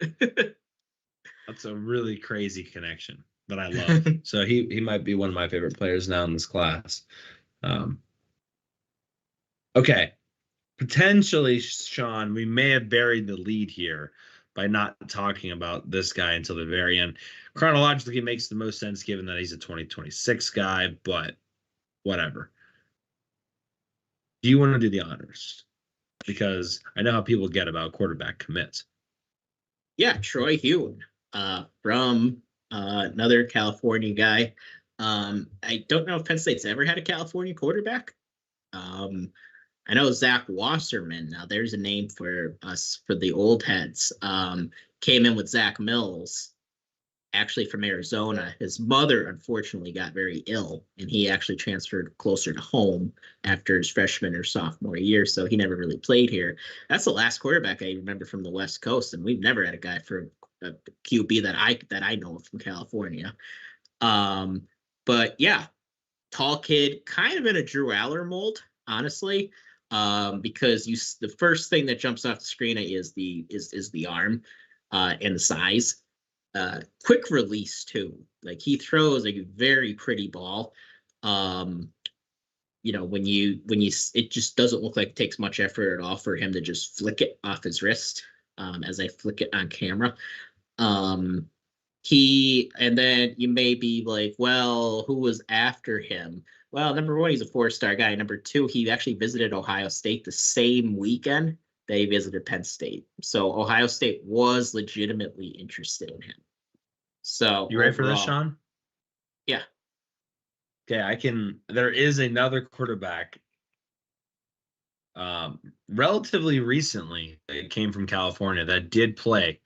That's a really crazy connection. that I love. So he might be one of my favorite players now in this class. Okay. Potentially, Sean, we may have buried the lead here by not talking about this guy until the very end. Chronologically, it makes the most sense given that he's a 2026 guy, but whatever. Do you want to do the honors? Because I know how people get about quarterback commits. Yeah, Troy Hewn, from another California guy. I don't know if Penn State's ever had a California quarterback. I know Zach Wasserman. Now there's a name for us for the old heads. Came in with Zach Mills, actually from Arizona. His mother unfortunately got very ill, and he actually transferred closer to home after his freshman or sophomore year. So he never really played here. That's the last quarterback I remember from the West Coast, and we've never had a guy for a QB that I know of from California. But yeah, tall kid, kind of in a Drew Allar mold, honestly. Because the first thing that jumps off the screen is the arm and the size. Quick release too. Like he throws a very pretty ball. When you it just doesn't look like it takes much effort at all for him to just flick it off his wrist. As I flick it on camera. And then you may be like, well, who was after him? Well, number one, he's a 4-star guy. Number two, he actually visited Ohio State the same weekend they visited Penn State. So Ohio State was legitimately interested in him. So you ready for this, Sean? Yeah. Okay, there is another quarterback relatively recently that came from California that did play.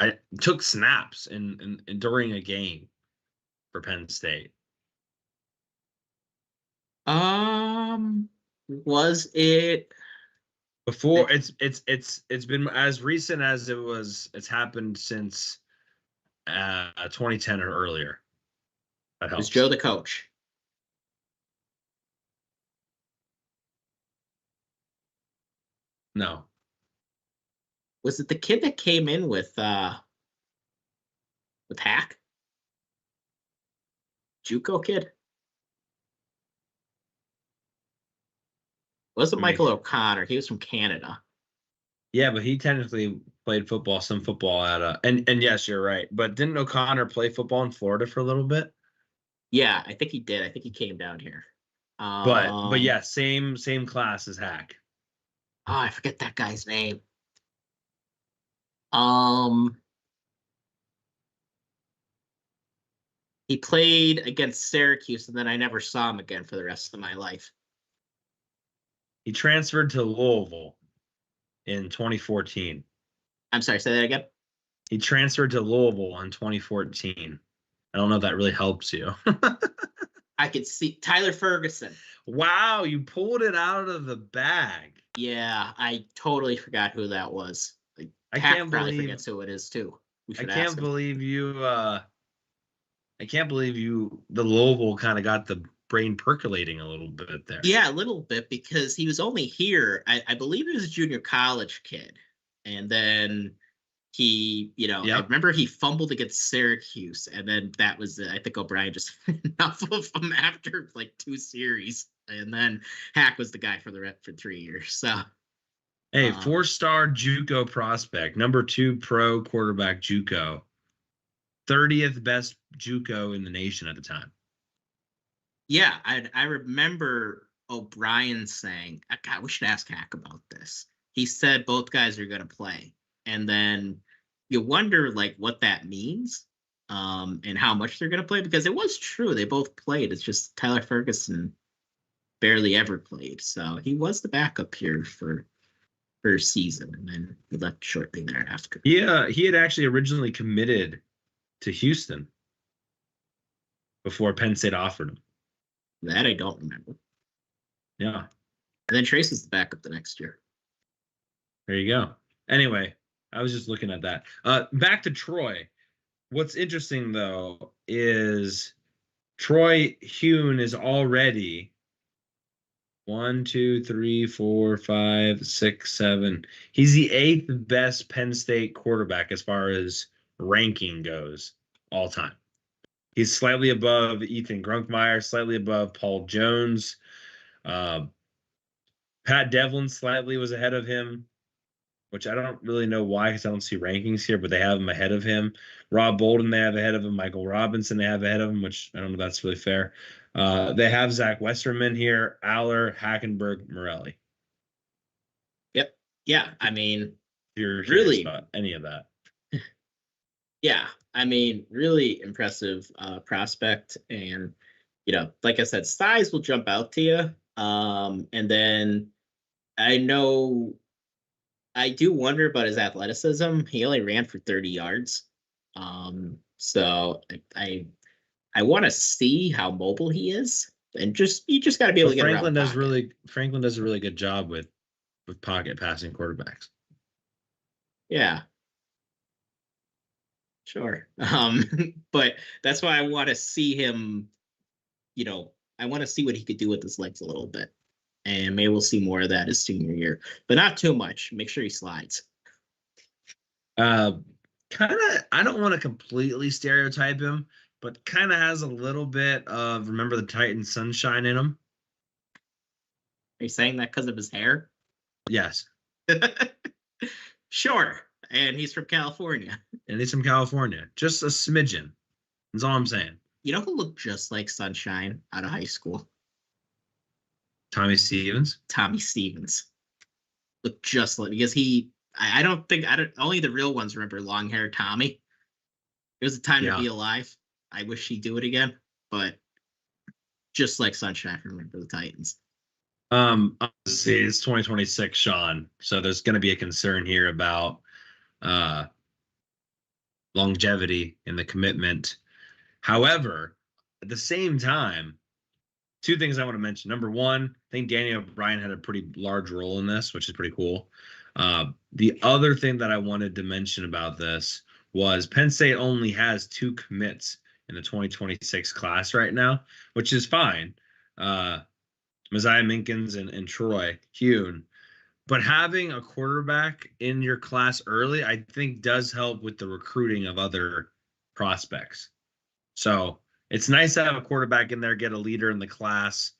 I took snaps in during a game for Penn State. Was it before? It's been as recent as it's happened since 2010 or earlier. That helps. Was Joe the coach? No. Was it the kid that came in with Hack? JUCO kid? Wasn't Michael O'Connor? He was from Canada. Yeah, but he technically played football, some football at and yes, you're right. But didn't O'Connor play football in Florida for a little bit? Yeah, I think he did. I think he came down here. But yeah, same class as Hack. Oh, I forget that guy's name. He played against Syracuse, and then I never saw him again for the rest of my life. He transferred to Louisville in 2014. I'm sorry, say that again? He transferred to Louisville in 2014. I don't know if that really helps you. I could see Tyler Ferguson. Wow, you pulled it out of the bag. Yeah, I totally forgot who that was. Like, I can't probably forgets who it is too. I can't believe you. The Louisville kind of got the brain percolating a little bit there. Yeah, a little bit, because he was only here. I believe he was a junior college kid, and then he, I remember he fumbled against Syracuse, and then that was it. I think O'Brien just enough of him after like 2 series, and then Hack was the guy for 3 years. So, hey, 4-star JUCO prospect, number 2 pro quarterback JUCO, 30th best JUCO in the nation at the time. Yeah, I remember O'Brien saying, God, we should ask Hack about this. He said both guys are going to play. And then you wonder like what that means and how much they're going to play, because it was true. They both played. It's just Tyler Ferguson barely ever played. So he was the backup here for a season, and then he left shortly thereafter. Yeah, he had actually originally committed to Houston before Penn State offered him. That I don't remember. Yeah. And then Trace was the backup the next year. There you go. Anyway, I was just looking at that. Back to Troy. What's interesting, though, is Troy Hewn is already 1, 2, 3, 4, 5, 6, 7. He's the 8th best Penn State quarterback as far as ranking goes all time. He's slightly above Ethan Grunkmeyer, slightly above Paul Jones. Pat Devlin slightly was ahead of him, which I don't really know why because I don't see rankings here, but they have him ahead of him. Rob Bolden, they have ahead of him. Michael Robinson, they have ahead of him, which I don't know if that's really fair. They have Zach Westerman here, Allar, Hackenberg, Morelli. Yep. Yeah. I mean, You're really about any of that. Yeah. I mean, really impressive prospect. And, like I said, size will jump out to you. And then I do wonder about his athleticism. He only ran for 30 yards. So I want to see how mobile he is, and you just got to be able to get Franklin around. Franklin does a really good job with pocket passing quarterbacks. Yeah. Sure. But that's why I want to see him, I want to see what he could do with his legs a little bit. And maybe we'll see more of that his senior year, but not too much. Make sure he slides. Kind of, I don't want to completely stereotype him, but kind of has a little bit of remember the Titans sunshine in him. Are you saying that because of his hair? Yes. Sure. And he's from California. Just a smidgen. That's all I'm saying. You know who looked just like Sunshine out of high school? Tommy Stevens. Looked just like, because only the real ones remember long hair Tommy. It was a time to be alive. I wish he'd do it again, but just like Sunshine from Remember the Titans. Obviously it's 2026, Sean. So there's going to be a concern here about longevity in the commitment. However, at the same time, two things I want to mention. Number one, I think Danny O'Brien had a pretty large role in this, which is pretty cool. The other thing that I wanted to mention about this was Penn State only has 2 commits in the 2026 class right now, which is fine. Messiah Minkins and Troy Hune. But having a quarterback in your class early, I think, does help with the recruiting of other prospects. So it's nice to have a quarterback in there, get a leader in the class.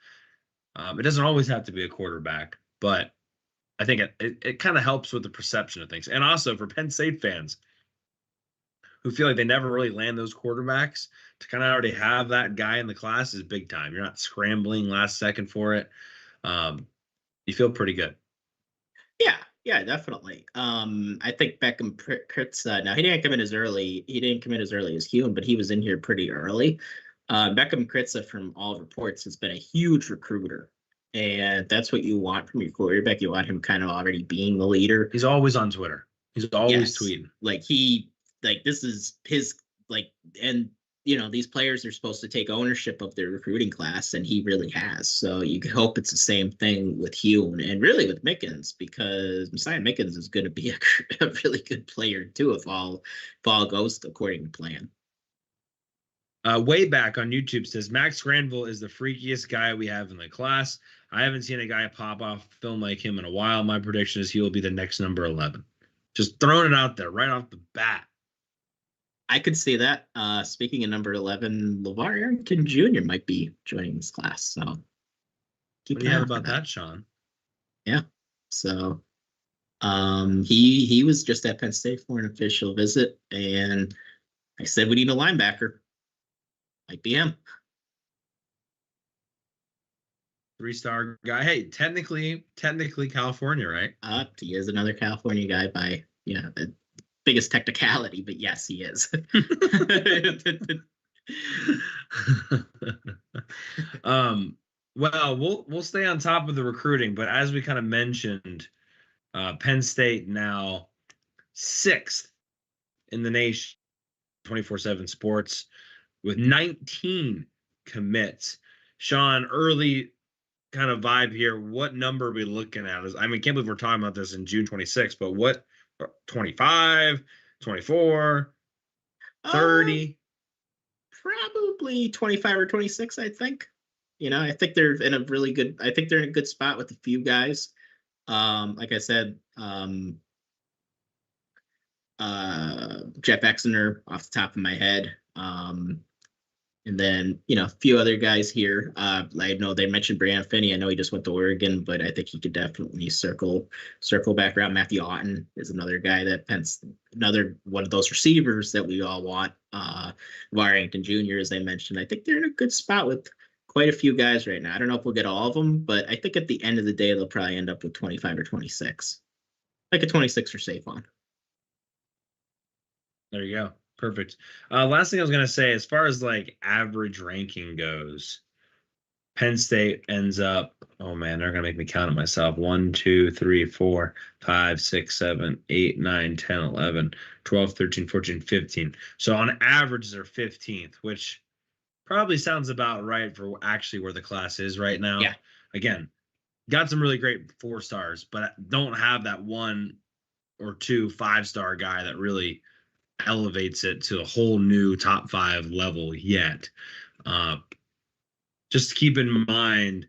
It doesn't always have to be a quarterback, but I think it kind of helps with the perception of things. And also for Penn State fans who feel like they never really land those quarterbacks, to kind of already have that guy in the class is big time. You're not scrambling last second for it. You feel pretty good. Yeah, definitely. I think Beckham Kritz, now he didn't come in as early. He didn't come in as early as Hume, but he was in here pretty early. Beckham Kritz, from all reports, has been a huge recruiter. And that's what you want from your quarterback. You want him kind of already being the leader. He's always on Twitter. He's always tweeting. This is his, and these players are supposed to take ownership of their recruiting class, and he really has. So you can hope it's the same thing with Hune and really with Mickens, because Messiah Mickens is going to be a really good player too if all goes according to plan. Way back on YouTube says Max Granville is the freakiest guy we have in the class. I haven't seen a guy pop off film like him in a while. My prediction is he will be the next number 11. Just throwing it out there right off the bat. I could see that. Speaking of number 11, LeVar Arrington Jr. might be joining this class. So what do you have about that, Sean? Yeah. So he was just at Penn State for an official visit, and I said we need a linebacker. Might be him. 3-star guy. Hey, technically California, right? He is another California guy by the biggest technicality, but yes, he is. Well, we'll stay on top of the recruiting, but as we kind of mentioned, Penn State now 6th in the nation, 24/7 Sports, with 19 commits. Sean, early kind of vibe here. What number are we looking at? I can't believe we're talking about this in June 26th, but what, 25, 24, 30? Probably 25 or 26, I think. I think they're in a good spot with a few guys. Like I said, Jeff Exner off the top of my head. And then, a few other guys here. I know they mentioned Brian Finney. I know he just went to Oregon, but I think he could definitely circle back around. Matthew Otten is another guy that another one of those receivers that we all want. Warrington Jr., as I mentioned. I think they're in a good spot with quite a few guys right now. I don't know if we'll get all of them, but I think at the end of the day, they'll probably end up with 25 or 26. Like a 26 for Saquon. There you go. Perfect. Last thing I was going to say, as far as like average ranking goes, Penn State ends up, oh man, they're going to make me count it myself. 1, 2, 3, 4, 5, 6, 7, 8, 9, 10, 11, 12, 13, 14, 15. So on average, they're 15th, which probably sounds about right for actually where the class is right now. Yeah. Again, got some really great 4-stars, but don't have that 1 or 2 5-star guy that really elevates it to a whole new top 5 level yet. Just keep in mind,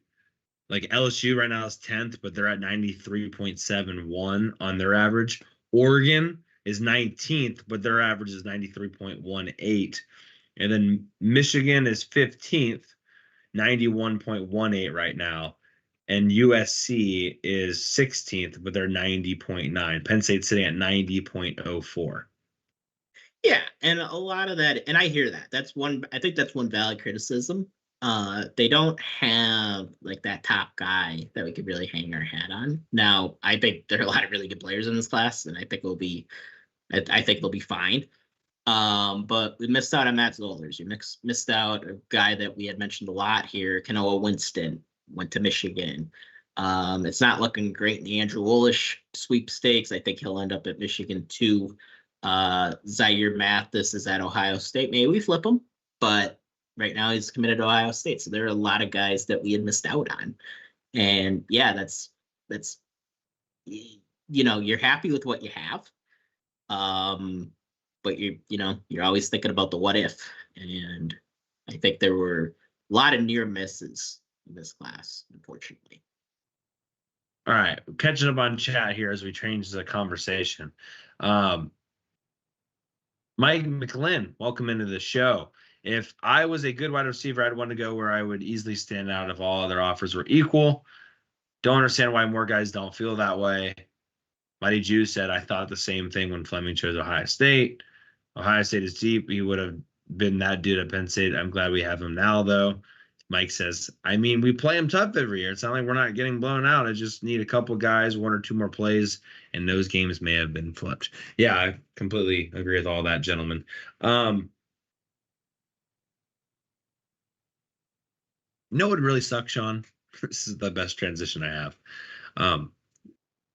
like LSU right now is 10th, but they're at 93.71 on their average. Oregon is 19th, but their average is 93.18. And then Michigan is 15th, 91.18 right now. And USC is 16th, but they're 90.9. Penn State's sitting at 90.04. Yeah, and a lot of that, and I hear that. I think that's one valid criticism. They don't have like that top guy that we could really hang our hat on. Now, I think there are a lot of really good players in this class, and I think they'll be fine. But we missed out on Matt Zollers. You missed out a guy that we had mentioned a lot here, Kanoa Winston, went to Michigan. It's not looking great in the Andrew Wolish sweepstakes. I think he'll end up at Michigan too. Zaire Mathis is at Ohio State. Maybe we flip him, but right now he's committed to Ohio State. So there are a lot of guys that we had missed out on. And yeah, that's you're happy with what you have. But you're always thinking about the what if. And I think there were a lot of near misses in this class, unfortunately. All right, catching up on chat here as we change the conversation. Mike McLinn, welcome into the show. If I was a good wide receiver, I'd want to go where I would easily stand out if all other offers were equal. Don't understand why more guys don't feel that way. Mighty Jew said, I thought the same thing when Fleming chose Ohio State. Ohio State is deep. He would have been that dude at Penn State. I'm glad we have him now, though. Mike says, I mean, we play him tough every year. It's not like we're not getting blown out. I just need a couple guys, 1 or 2 more plays, and those games may have been flipped. Yeah, I completely agree with all that, gentlemen. What would really suck, Sean? This is the best transition I have.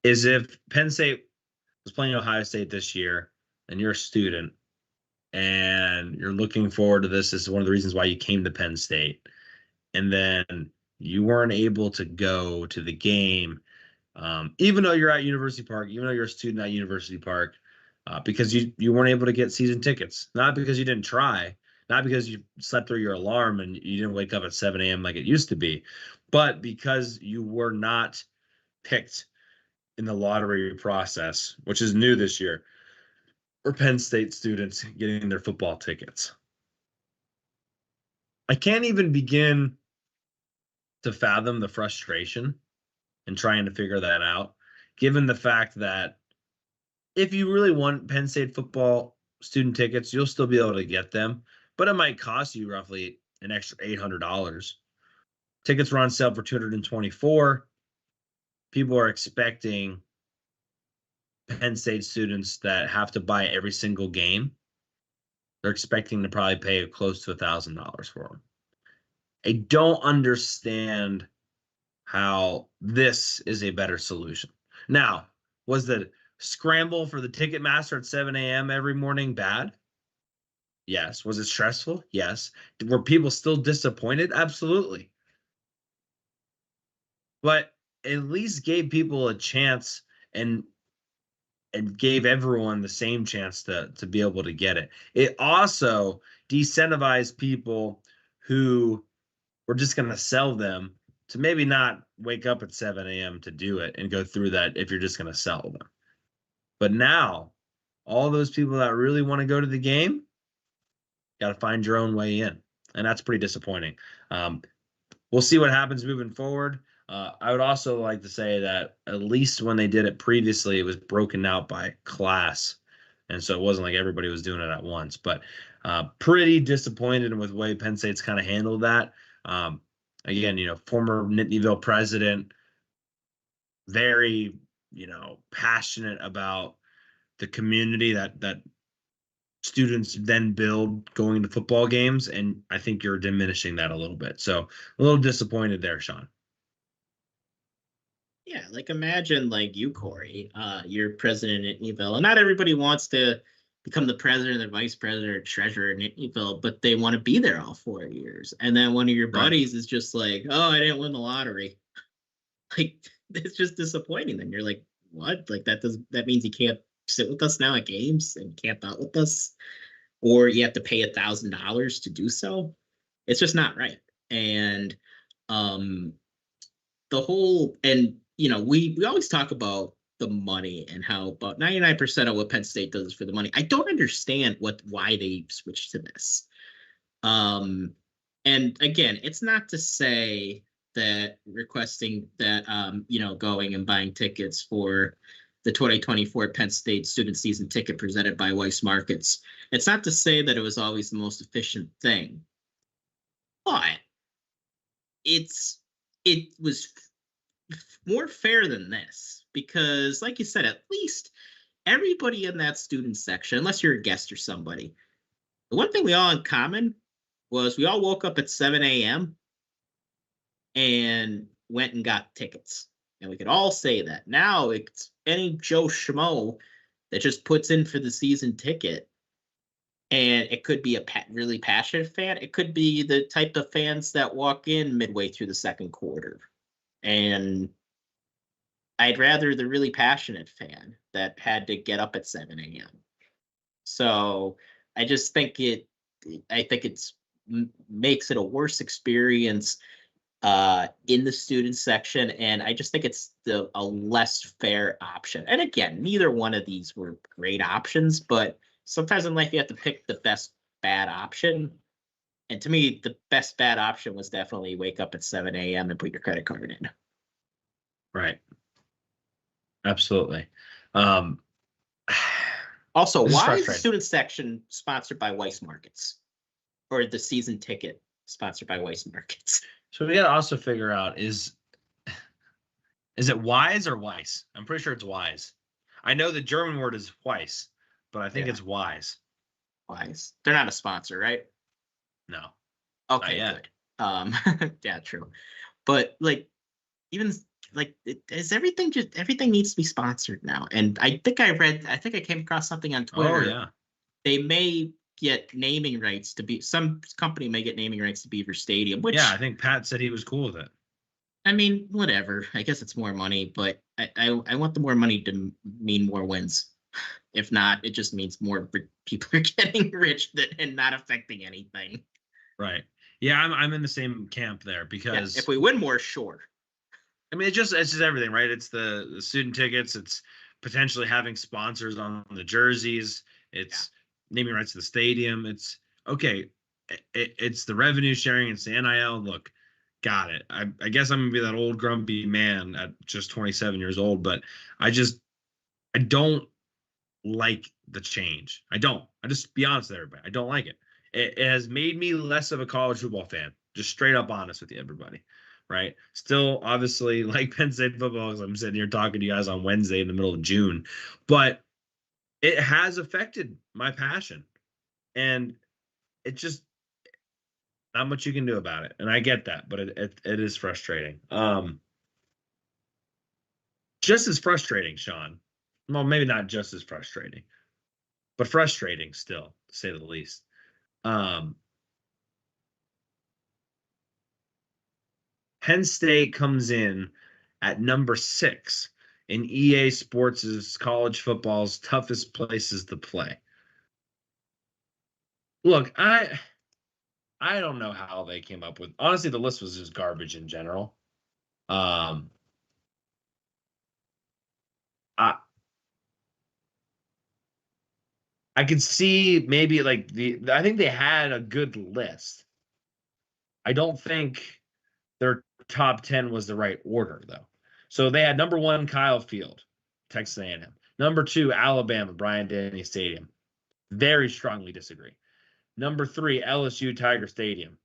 Is if Penn State was playing Ohio State this year, and you're a student, and you're looking forward to this. This is one of the reasons why you came to Penn State. And then you weren't able to go to the game, even though you're at University Park, even though you're a student at University Park, because you weren't able to get season tickets. Not because you didn't try, not because you slept through your alarm and you didn't wake up at 7 a.m. like it used to be, but because you were not picked in the lottery process, which is new this year, for Penn State students getting their football tickets. I can't even begin to fathom the frustration in trying to figure that out, given the fact that if you really want Penn State football student tickets, you'll still be able to get them, but it might cost you roughly an extra $800. Tickets were on sale for $224. People are expecting Penn State students that have to buy every single game. They're expecting to probably pay close to $1,000 for them. I don't understand how this is a better solution. Now, was the scramble for the Ticketmaster at 7 a.m. every morning bad? Yes. Was it stressful? Yes. Were people still disappointed? Absolutely. But at least gave people a chance and gave everyone the same chance to be able to get it. It also decentivized people who were just going to sell them to maybe not wake up at 7 a.m. to do it and go through that if you're just going to sell them. But now, all those people that really want to go to the game, got to find your own way in. and that's pretty disappointing. We'll see what happens moving forward. I would also like to say that at least when they did it previously, it was broken out by class, and so it wasn't like everybody was doing it at once. But pretty disappointed with the way Penn State's kind of handled that. Again, former Nittanyville president, very, passionate about the community that students then build going to football games, and I think you're diminishing that a little bit. So a little disappointed there, Shawn. Yeah, like imagine like you, Cory, you're president at Nittanyville, and not everybody wants to become the president or vice president or treasurer at Nittanyville, but they want to be there all 4 years. And then one of your buddies is just like, "Oh, I didn't win the lottery." Like it's just disappointing. Then you're like, "What? Like that means you can't sit with us now at games and camp out with us, or you have to pay $1,000 to do so." It's just not right. And the whole we always talk about the money and how about 99% of what Penn State does is for the money. I don't understand why they switched to this. And again, it's not to say that requesting that going and buying tickets for the 2024 Penn State student season ticket presented by Weiss Markets. It's not to say that it was always the most efficient thing, but it was more fair than this because, like you said, at least everybody in that student section, unless you're a guest or somebody, the one thing we all in common was we all woke up at 7 a.m. and went and got tickets. And we could all say that. Now it's any Joe Schmo that just puts in for the season ticket. And it could be a really passionate fan. It could be the type of fans that walk in midway through the second quarter. And I'd rather the really passionate fan that had to get up at 7 a.m. So I just think it makes it a worse experience in the student section. And I just think it's a less fair option. And again, neither one of these were great options, but sometimes in life you have to pick the best bad option. And to me, the best bad option was definitely wake up at 7 a.m. and put your credit card in. Right. Absolutely. Also, why is the student section sponsored by Weiss Markets? Or the season ticket sponsored by Weiss Markets? So we got to also figure out, is it Wise or Weiss? I'm pretty sure it's Wise. I know the German word is Weiss, but I think it's Wise. Wise. They're not a sponsor, right? No. Okay, good. Yeah, true. But even everything needs to be sponsored now. And I think I came across something on Twitter. Oh yeah. They may get naming rights some company may get naming rights to Beaver Stadium, which I think Pat said he was cool with it. I mean, whatever. I guess it's more money, but I want the more money to mean more wins. If not, it just means more people are getting rich and not affecting anything. Right. Yeah, I'm in the same camp there because if we win more, sure. I mean, it's just everything, right? It's the student tickets. It's potentially having sponsors on the jerseys. It's naming rights to the stadium. It's okay. It's the revenue sharing. It's the NIL. Look, got it. I guess I'm gonna be that old grumpy man at just 27 years old, but I don't like the change. I just be honest with everybody. I don't like it. It has made me less of a college football fan. Just straight up honest with you, everybody. Right? Still, obviously, like Penn State football, as I'm sitting here talking to you guys on Wednesday in the middle of June, but it has affected my passion, and it just not much you can do about it. And I get that, but it is frustrating. Just as frustrating, Shawn. Well, maybe not just as frustrating, but frustrating still, to say the least. Penn State comes in at number 6 in EA Sports' college football's toughest places to play. Look, I don't know how they came up with. Honestly, the list was just garbage in general. I could see maybe I think they had a good list. I don't think their top 10 was the right order, though. So they had number 1, Kyle Field, Texas A&M. Number 2, Alabama, Bryant-Denny Stadium. Very strongly disagree. Number 3, LSU, Tiger Stadium.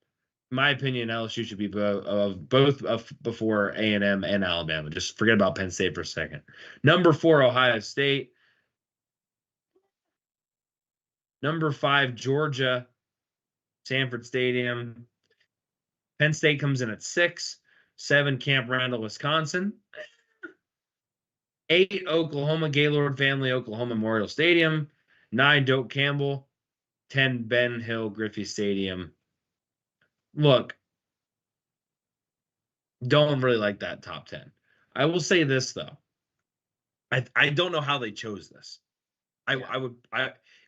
In my opinion, LSU should be both before A&M and Alabama. Just forget about Penn State for a second. Number 4, Ohio State. Number 5, Georgia, Sanford Stadium. Penn State comes in at 6. 7, Camp Randall, Wisconsin. 8, Oklahoma, Gaylord Family, Oklahoma Memorial Stadium. 9, Doak Campbell. 10, Ben Hill, Griffey Stadium. Look, don't really like that top 10. I will say this, though. I don't know how they chose this. I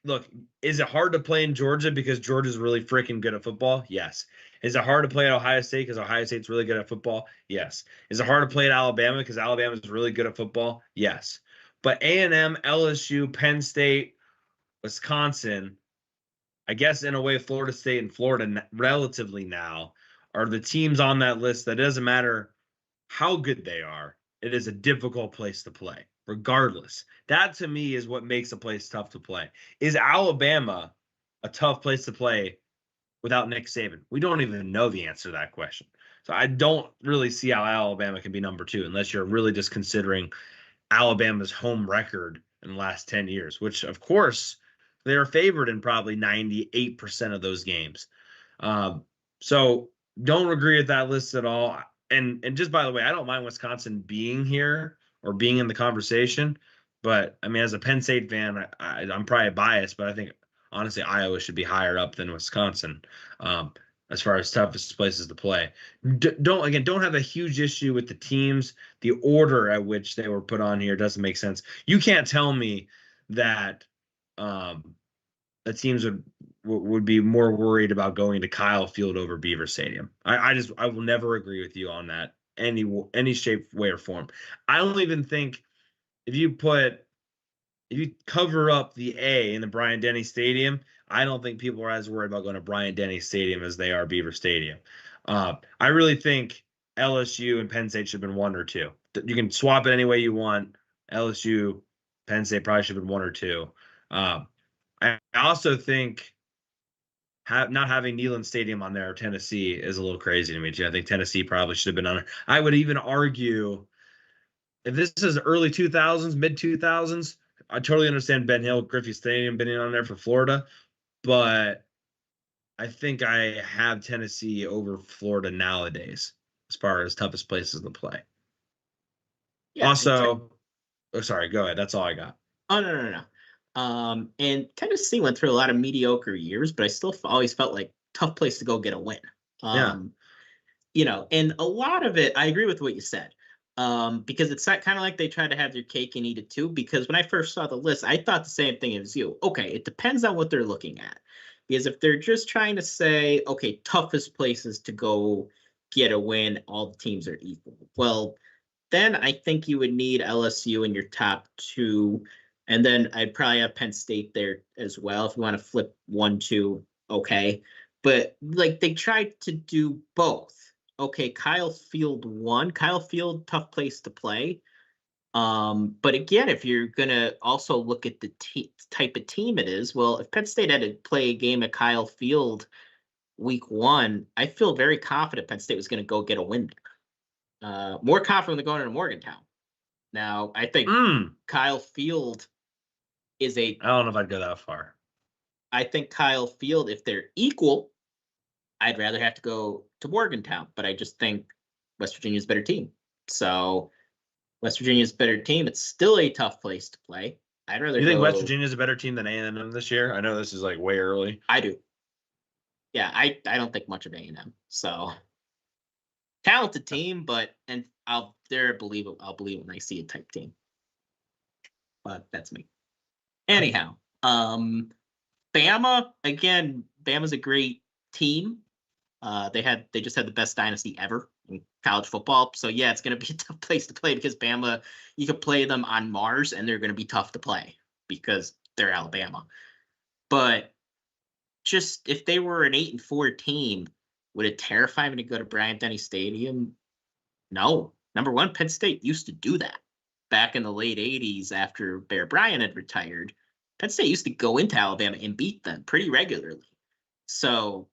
look, is it hard to play in Georgia because Georgia's really freaking good at football? Yes. Is it hard to play at Ohio State because Ohio State's really good at football? Yes. Is it hard to play at Alabama because Alabama's really good at football? Yes. But A&M, LSU, Penn State, Wisconsin, I guess in a way Florida State and Florida relatively now are the teams on that list that it doesn't matter how good they are, it is a difficult place to play, regardless. That to me is what makes a place tough to play. Is Alabama a tough place to play without Nick Saban? We don't even know the answer to that question. So I don't really see how Alabama can be number 2 unless you're really just considering Alabama's home record in the last 10 years, which of course they're favored in probably 98% of those games. So don't agree with that list at all. And just by the way, I don't mind Wisconsin being here or being in the conversation, but I mean, as a Penn State fan, I'm probably biased, but I think honestly Iowa should be higher up than Wisconsin as far as toughest places to play. Don't have a huge issue with the teams. The order at which they were put on here doesn't make sense. You can't tell me that the teams would be more worried about going to Kyle Field over Beaver Stadium. I will never agree with you on that any shape, way, or form. I don't even think if you cover up the A in the Bryant-Denny Stadium, I don't think people are as worried about going to Bryant-Denny Stadium as they are Beaver Stadium. I really think LSU and Penn State should have been 1 or 2. You can swap it any way you want. LSU, Penn State probably should have been 1 or 2. I also think not having Neyland Stadium on there, Tennessee, is a little crazy to me too. I think Tennessee probably should have been on there. I would even argue if this is early 2000s, mid 2000s, I totally understand Ben Hill, Griffey Stadium being on there for Florida, but I think I have Tennessee over Florida nowadays as far as toughest places to play. Yeah, also, sorry, go ahead. That's all I got. Oh, no. And Tennessee went through a lot of mediocre years, but I still always felt like tough place to go get a win. And a lot of it, I agree with what you said. Because it's kind of like they try to have their cake and eat it too. Because when I first saw the list, I thought the same thing as you. Okay, it depends on what they're looking at. Because if they're just trying to say, okay, toughest places to go get a win, all the teams are equal. Well, then I think you would need LSU in your top 2. And then I'd probably have Penn State there as well. If you want to flip 1, 2, okay. But like they tried to do both. Okay, Kyle Field 1. Kyle Field, tough place to play. But again, if you're going to also look at the type of team it is, well, if Penn State had to play a game at Kyle Field week 1, I feel very confident Penn State was going to go get a win there. More confident than going to Morgantown. Now, I think Kyle Field is I don't know if I'd go that far. I think Kyle Field, if they're equal, I'd rather have to go to Morgantown, but I just think West Virginia's a better team. So West Virginia's a better team. It's still a tough place to play. I'd rather You think West Virginia's a better team than A&M this year? I know this is like way early. I do. Yeah, I don't think much of A&M. So talented team, but I'll believe it when I see a type team. But that's me. Anyhow, Bama, again, Bama's a great team. They just had the best dynasty ever in college football. So yeah, it's going to be a tough place to play because Bama, you could play them on Mars and they're going to be tough to play because they're Alabama. But just if they were an 8-4 team, Would it terrify me to go to Bryant-Denny Stadium? No. Number one, Penn State used to do that back in the late 80s after Bear Bryant had retired. Penn State used to go into Alabama and beat them pretty regularly. So,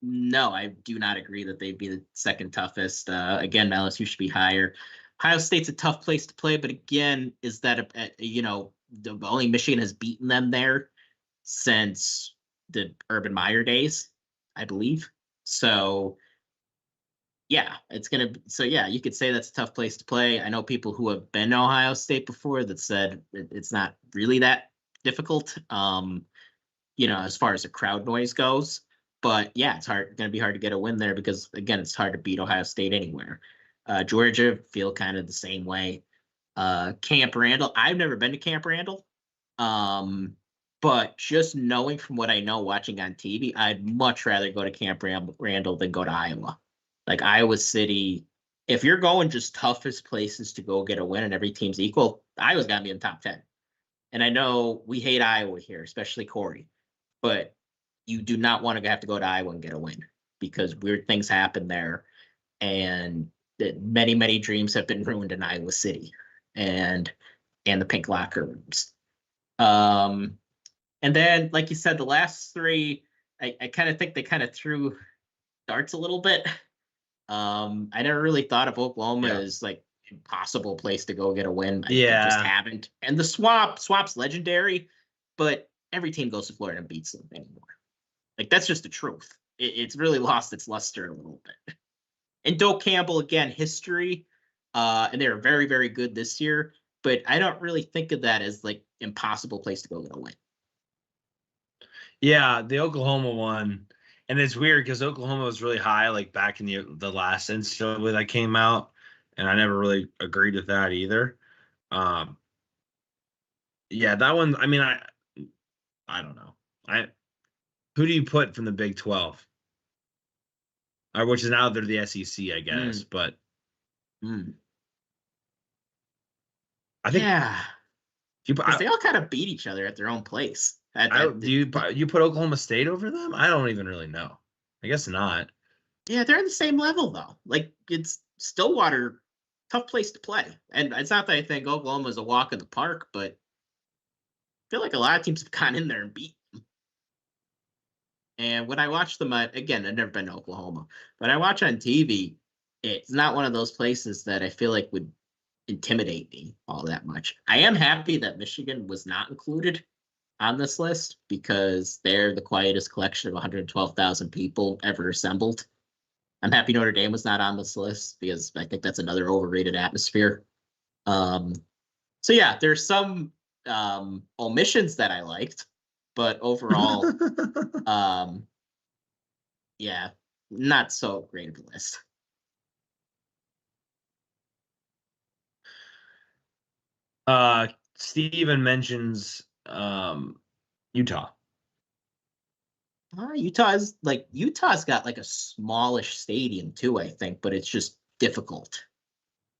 no, I do not agree that they'd be the second toughest. Again, LSU should be higher. Ohio State's a tough place to play, but again, is that, the only Michigan has beaten them there since the Urban Meyer days, I believe. So, yeah, you could say that's a tough place to play. I know people who have been to Ohio State before that said it's not really that difficult, as far as the crowd noise goes. But yeah, it's going to be hard to get a win there because, again, it's hard to beat Ohio State anywhere. Georgia feel kind of the same way. Camp Randall, I've never been to Camp Randall. But just knowing from what I know watching on TV, I'd much rather go to Camp Randall than go to Iowa. Like Iowa City, if you're going just toughest places to go get a win and every team's equal, Iowa's got to be in the top 10. And I know we hate Iowa here, especially Cory, but you do not want to have to go to Iowa and get a win because weird things happen there. And many, many dreams have been ruined in Iowa City and the pink locker rooms. And then, like you said, the last three, I kind of think they kind of threw darts a little bit. I never really thought of Oklahoma as like impossible place to go get a win. I just haven't. And the Swap's legendary, but every team goes to Florida and beats them anymore. Like that's just the truth. It's really lost its luster a little bit. And Doak Campbell, again, history, and they're very, very good this year. But I don't really think of that as like impossible place to go get a win. Yeah, the Oklahoma one. And it's weird because Oklahoma was really high, like back in the last NCAA that came out, and I never really agreed with that either. Yeah, that one. I mean, I don't know. Who do you put from the Big 12? Or which is now they're the SEC, I guess. But I think they all kind of beat each other at their own place. Do you put Oklahoma State over them? I don't even really know. I guess not. Yeah, they're on the same level though. Like it's Stillwater, tough place to play. And it's not that I think Oklahoma is a walk in the park, but I feel like a lot of teams have gone in there and beat them. And when I watch them, again, I've never been to Oklahoma, but I watch on TV, it's not one of those places that I feel like would intimidate me all that much. I am happy that Michigan was not included on this list because they're the quietest collection of 112,000 people ever assembled. I'm happy Notre Dame was not on this list because I think that's another overrated atmosphere. So yeah, there's some omissions that I liked, but overall, yeah, not so great of a list. Steven mentions Utah. Utah's got like a smallish stadium too, I think, but it's just difficult.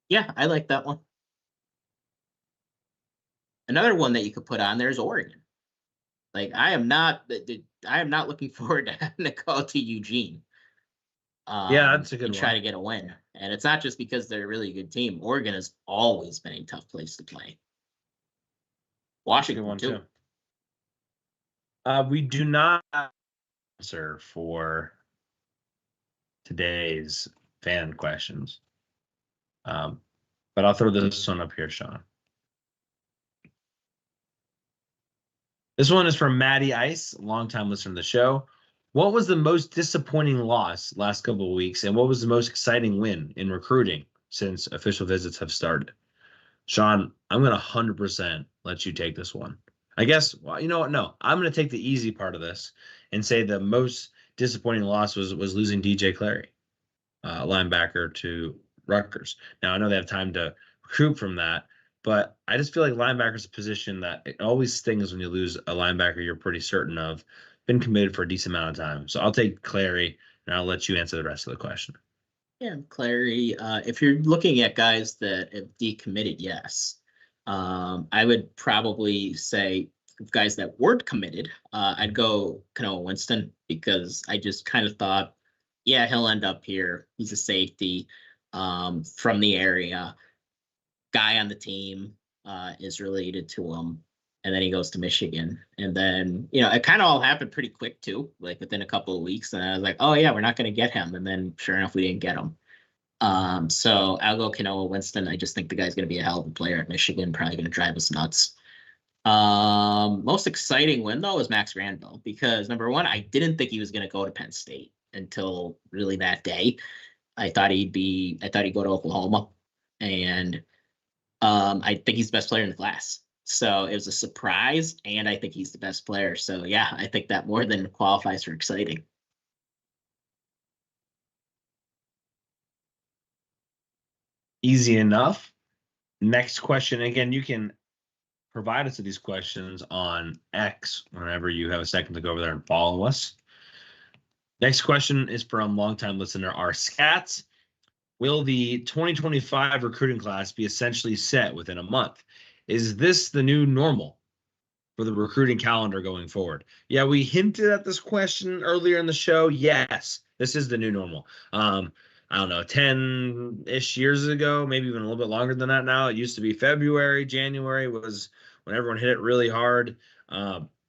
Yeah, I like that one. Another one that you could put on there is Oregon. Like I am not looking forward to having to go to Eugene. Yeah, that's a good one. Try to get a win, and it's not just because they're a really good team. Oregon has always been a tough place to play. Washington too. We do not answer for today's fan questions, but I'll throw this one up here, Sean. This one is from Maddie Ice, longtime listener to the show. What was the most disappointing loss last couple of weeks, and what was the most exciting win in recruiting since official visits have started? Sean, I'm going to 100% let you take this one. I guess, well, you know what? No, I'm going to take the easy part of this and say the most disappointing loss was losing DJ Clary, linebacker to Rutgers. Now, I know they have time to recoup from that, but I just feel like linebacker's a position that it always stings when you lose a linebacker you're pretty certain of, been committed for a decent amount of time. So I'll take Clary, and I'll let you answer the rest of the question. Yeah, Clary, if you're looking at guys that have decommitted, yes. I would probably say guys that weren't committed, I'd go Kanoa Winston because I just kind of thought Yeah, he'll end up here. He's a safety from the area. Guy on the team is related to him. And then he goes to Michigan. And then, it kind of all happened pretty quick too, like within a couple of weeks. And I was like, oh yeah, we're not going to get him. And then sure enough, we didn't get him. So I'll go Kanoa Winston. I just think the guy's going to be a hell of a player at Michigan, probably going to drive us nuts. Most exciting win though was Max Granville, because number one, I didn't think he was going to go to Penn State until really that day. I thought he'd go to Oklahoma, and I think he's the best player in the class. So it was a surprise, and I think he's the best player. So yeah, I think that more than qualifies for exciting. Easy enough. Next question. Again, you can provide us with these questions on X whenever you have a second to go over there and follow us. Next question is from longtime listener R. Scats. Will the 2025 recruiting class be essentially set within a month? Is this the new normal for the recruiting calendar going forward? Yeah, we hinted at this question earlier in the show. Yes, this is the new normal. I don't know, 10-ish years ago, maybe even a little bit longer than that now. It used to be February, January was when everyone hit it really hard.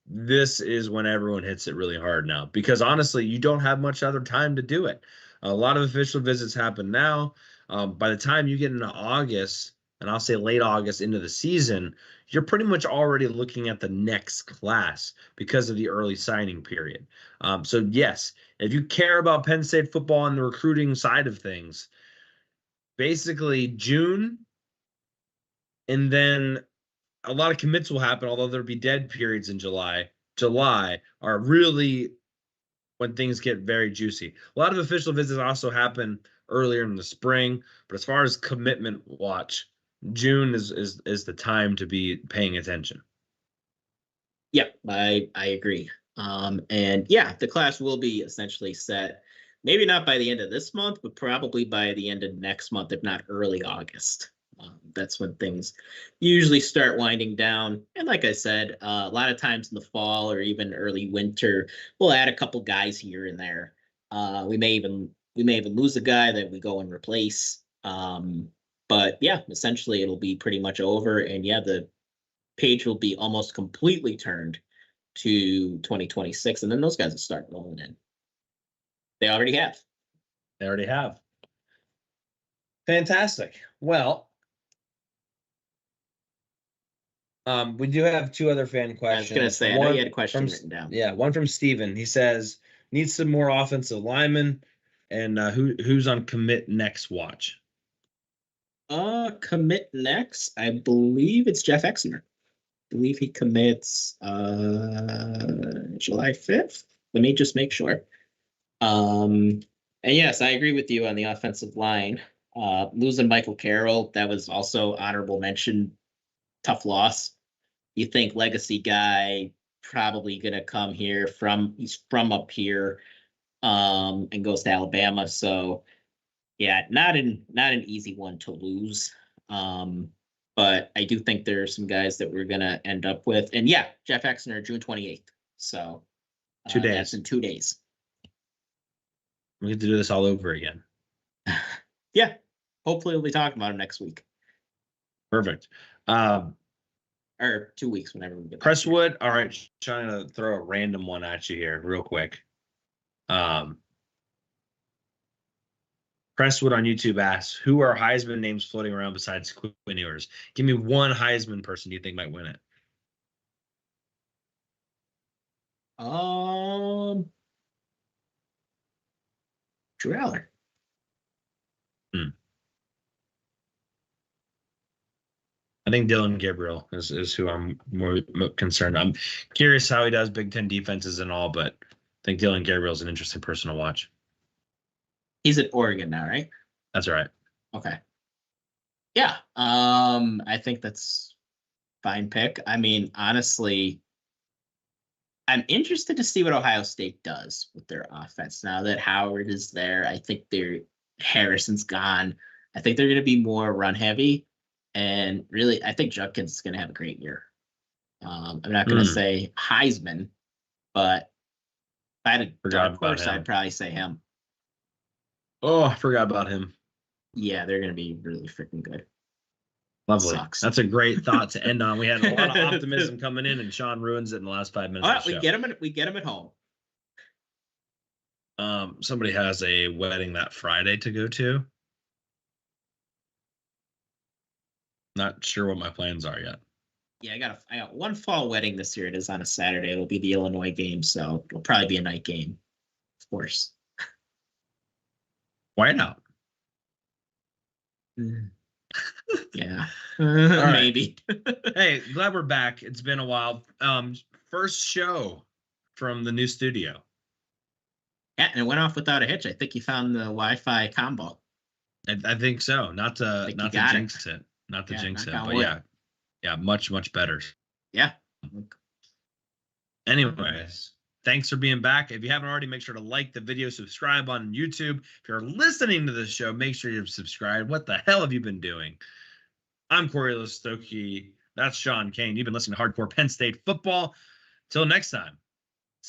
This is when everyone hits it really hard now, because honestly, you don't have much other time to do it. A lot of official visits happen now. By the time you get into August, and I'll say late August into the season, you're pretty much already looking at the next class because of the early signing period. So yes, if you care about Penn State football and the recruiting side of things, basically June, and then a lot of commits will happen, although there'll be dead periods in July. July are really when things get very juicy. A lot of official visits also happen earlier in the spring, but as far as commitment watch, June is the time to be paying attention. Yeah, I agree. And yeah, the class will be essentially set, maybe not by the end of this month, but probably by the end of next month, if not early August. That's when things usually start winding down. And like I said, a lot of times in the fall or even early winter, we'll add a couple guys here and there. We may even lose a guy that we go and replace. But yeah, essentially it'll be pretty much over. And yeah, the page will be almost completely turned to 2026, and then those guys will start rolling in. They already have. Fantastic. Well, we do have two other fan questions. I was going to say, I know you had a question written down. Yeah, one from Steven. He says, needs some more offensive linemen, and who's on commit next watch? Commit next, I believe it's Jeff Exner. I believe he commits July 5th. Let me just make sure. And yes, I agree with you on the offensive line. Losing Michael Carroll, that was also honorable mention. Tough loss. You think legacy guy, probably gonna come here he's from up here, and goes to Alabama. So yeah, not an easy one to lose. But I do think there are some guys that we're gonna end up with. And yeah, Jeff Exner, June 28th. So 2 days. That's in 2 days. We get to do this all over again. Yeah. Hopefully we'll be talking about him next week. Perfect. Or 2 weeks, whenever we get Crestwood. All right, trying to throw a random one at you here real quick. Crestwood on YouTube asks, who are Heisman names floating around besides Quinn Ewers? Give me one Heisman person you think might win it. Drew Allar. I think Dylan Gabriel is who I'm more concerned. I'm curious how he does Big Ten defenses and all, but I think Dylan Gabriel is an interesting person to watch. He's at Oregon now, right? That's right. Okay. Yeah. I think that's fine pick. I mean, honestly, I'm interested to see what Ohio State does with their offense now that Howard is there. I think Harrison's gone. I think they're going to be more run heavy. And really, I think Judkins is going to have a great year. I'm not going to say Heisman, but if I had a dark horse, I'd probably say him. Oh, I forgot about him. Yeah, they're gonna be really freaking good. Lovely. Sucks. That's a great thought to end on. We had a lot of optimism coming in, and Shawn ruins it in the last 5 minutes. All of right, the we get him at home. Somebody has a wedding that Friday to go to. Not sure what my plans are yet. Yeah, I got one fall wedding this year. It is on a Saturday. It'll be the Illinois game, so it'll probably be a night game, of course. Why not? Yeah, right. maybe. Hey, glad we're back. It's been a while. First show from the new studio. Yeah, and it went off without a hitch. I think you found the Wi-Fi combo. I think so. Not to jinx it. Not to jinx it, but yeah, much better. Yeah. Anyways, thanks for being back. If you haven't already, make sure to like the video, subscribe on YouTube. If you're listening to this show, make sure you subscribe. What the hell have you been doing? I'm Cory Lestochi. That's Shawn Kane. You've been listening to Hardcore Penn State Football. Till next time.